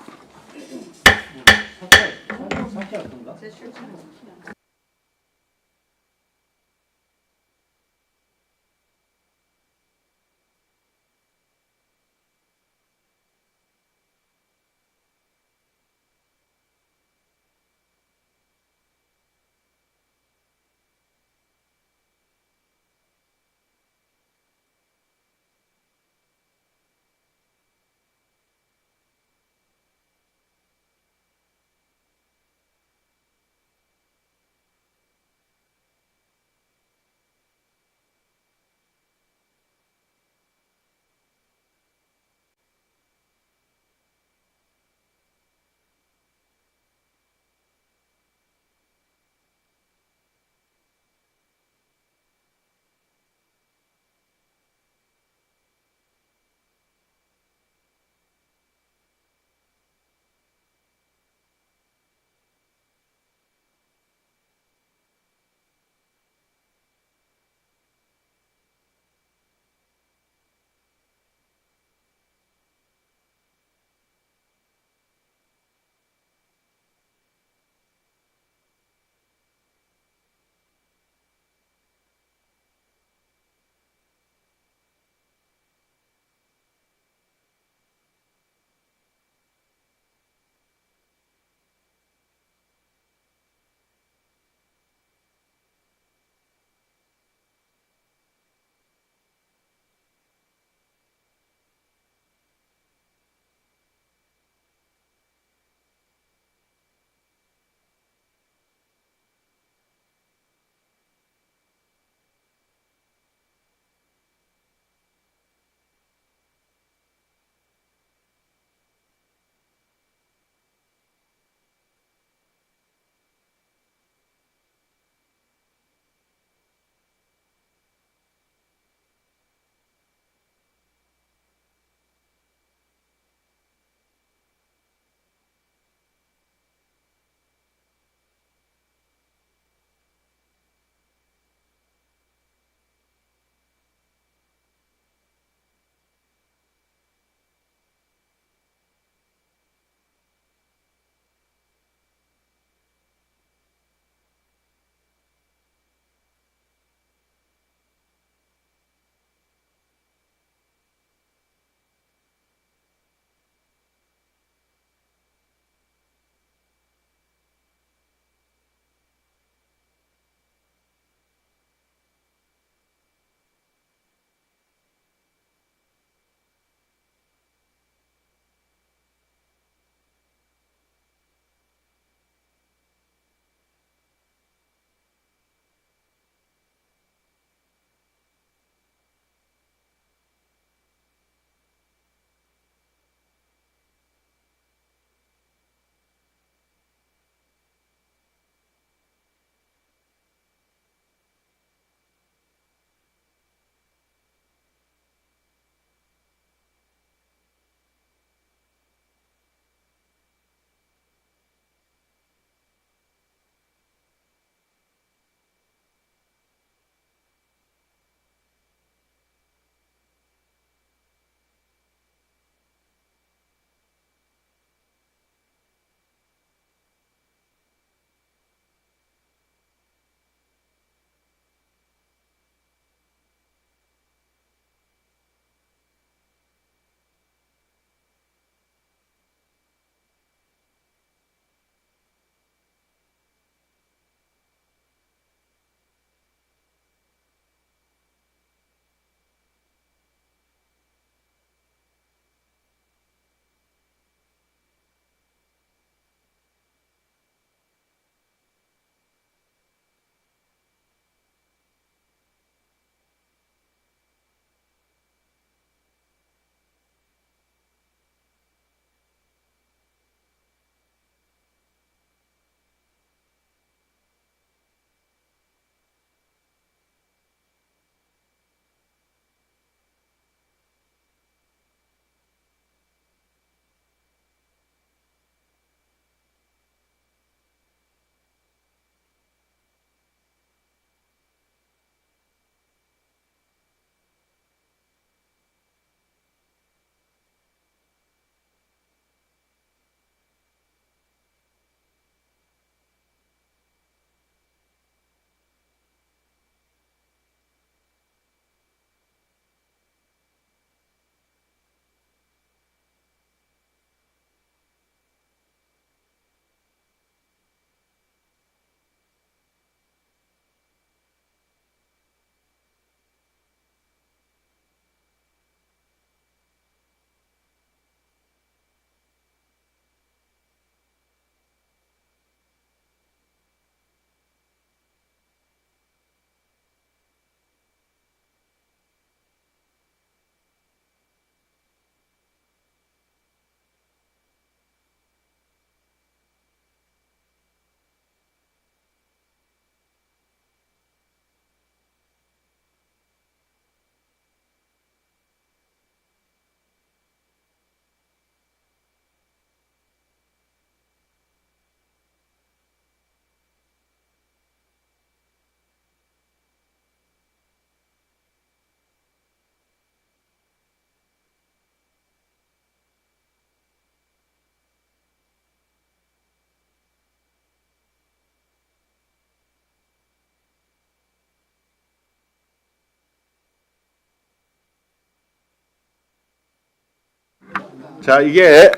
Speaker 1: 자, 이게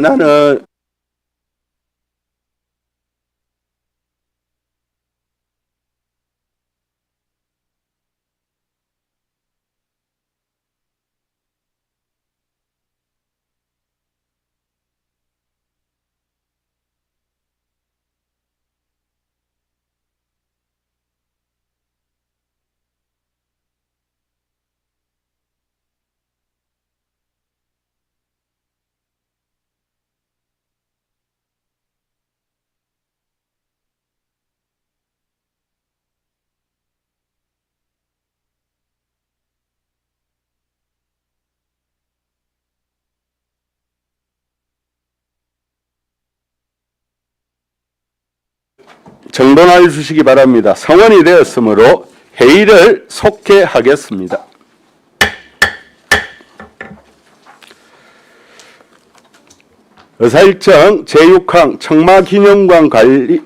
Speaker 1: 나는 정돈해 주시기 바랍니다. 성원이 되었으므로 회의를 속개하겠습니다. 의사일정 제6항 청마기념관 관리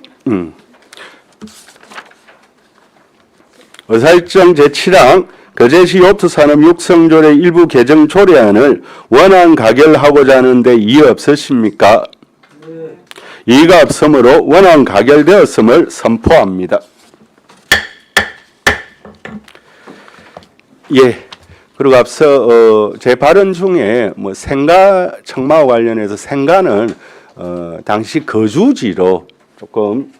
Speaker 1: 의사일정 제7항 거제시 요트산업 육성조례 일부 개정 조례안을 원안 가결하고자 하는데 이의 없으십니까? 이의가 없으므로 원안 가결되었음을 선포합니다. 예. 그리고 앞서 제 발언 중에 뭐 생가 청마와 관련해서 생가는 당시 거주지로 조금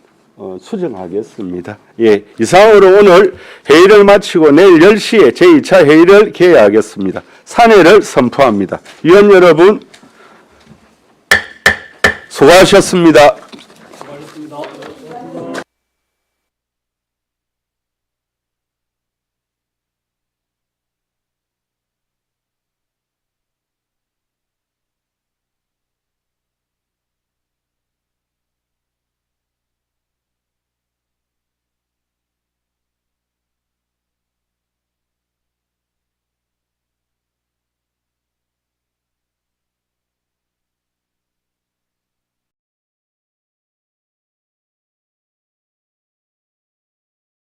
Speaker 1: 수정하겠습니다. 예. 이상으로 오늘 회의를 마치고 내일 10시에 제2차 회의를 개회하겠습니다. 산회를 선포합니다. 위원 여러분 수고하셨습니다.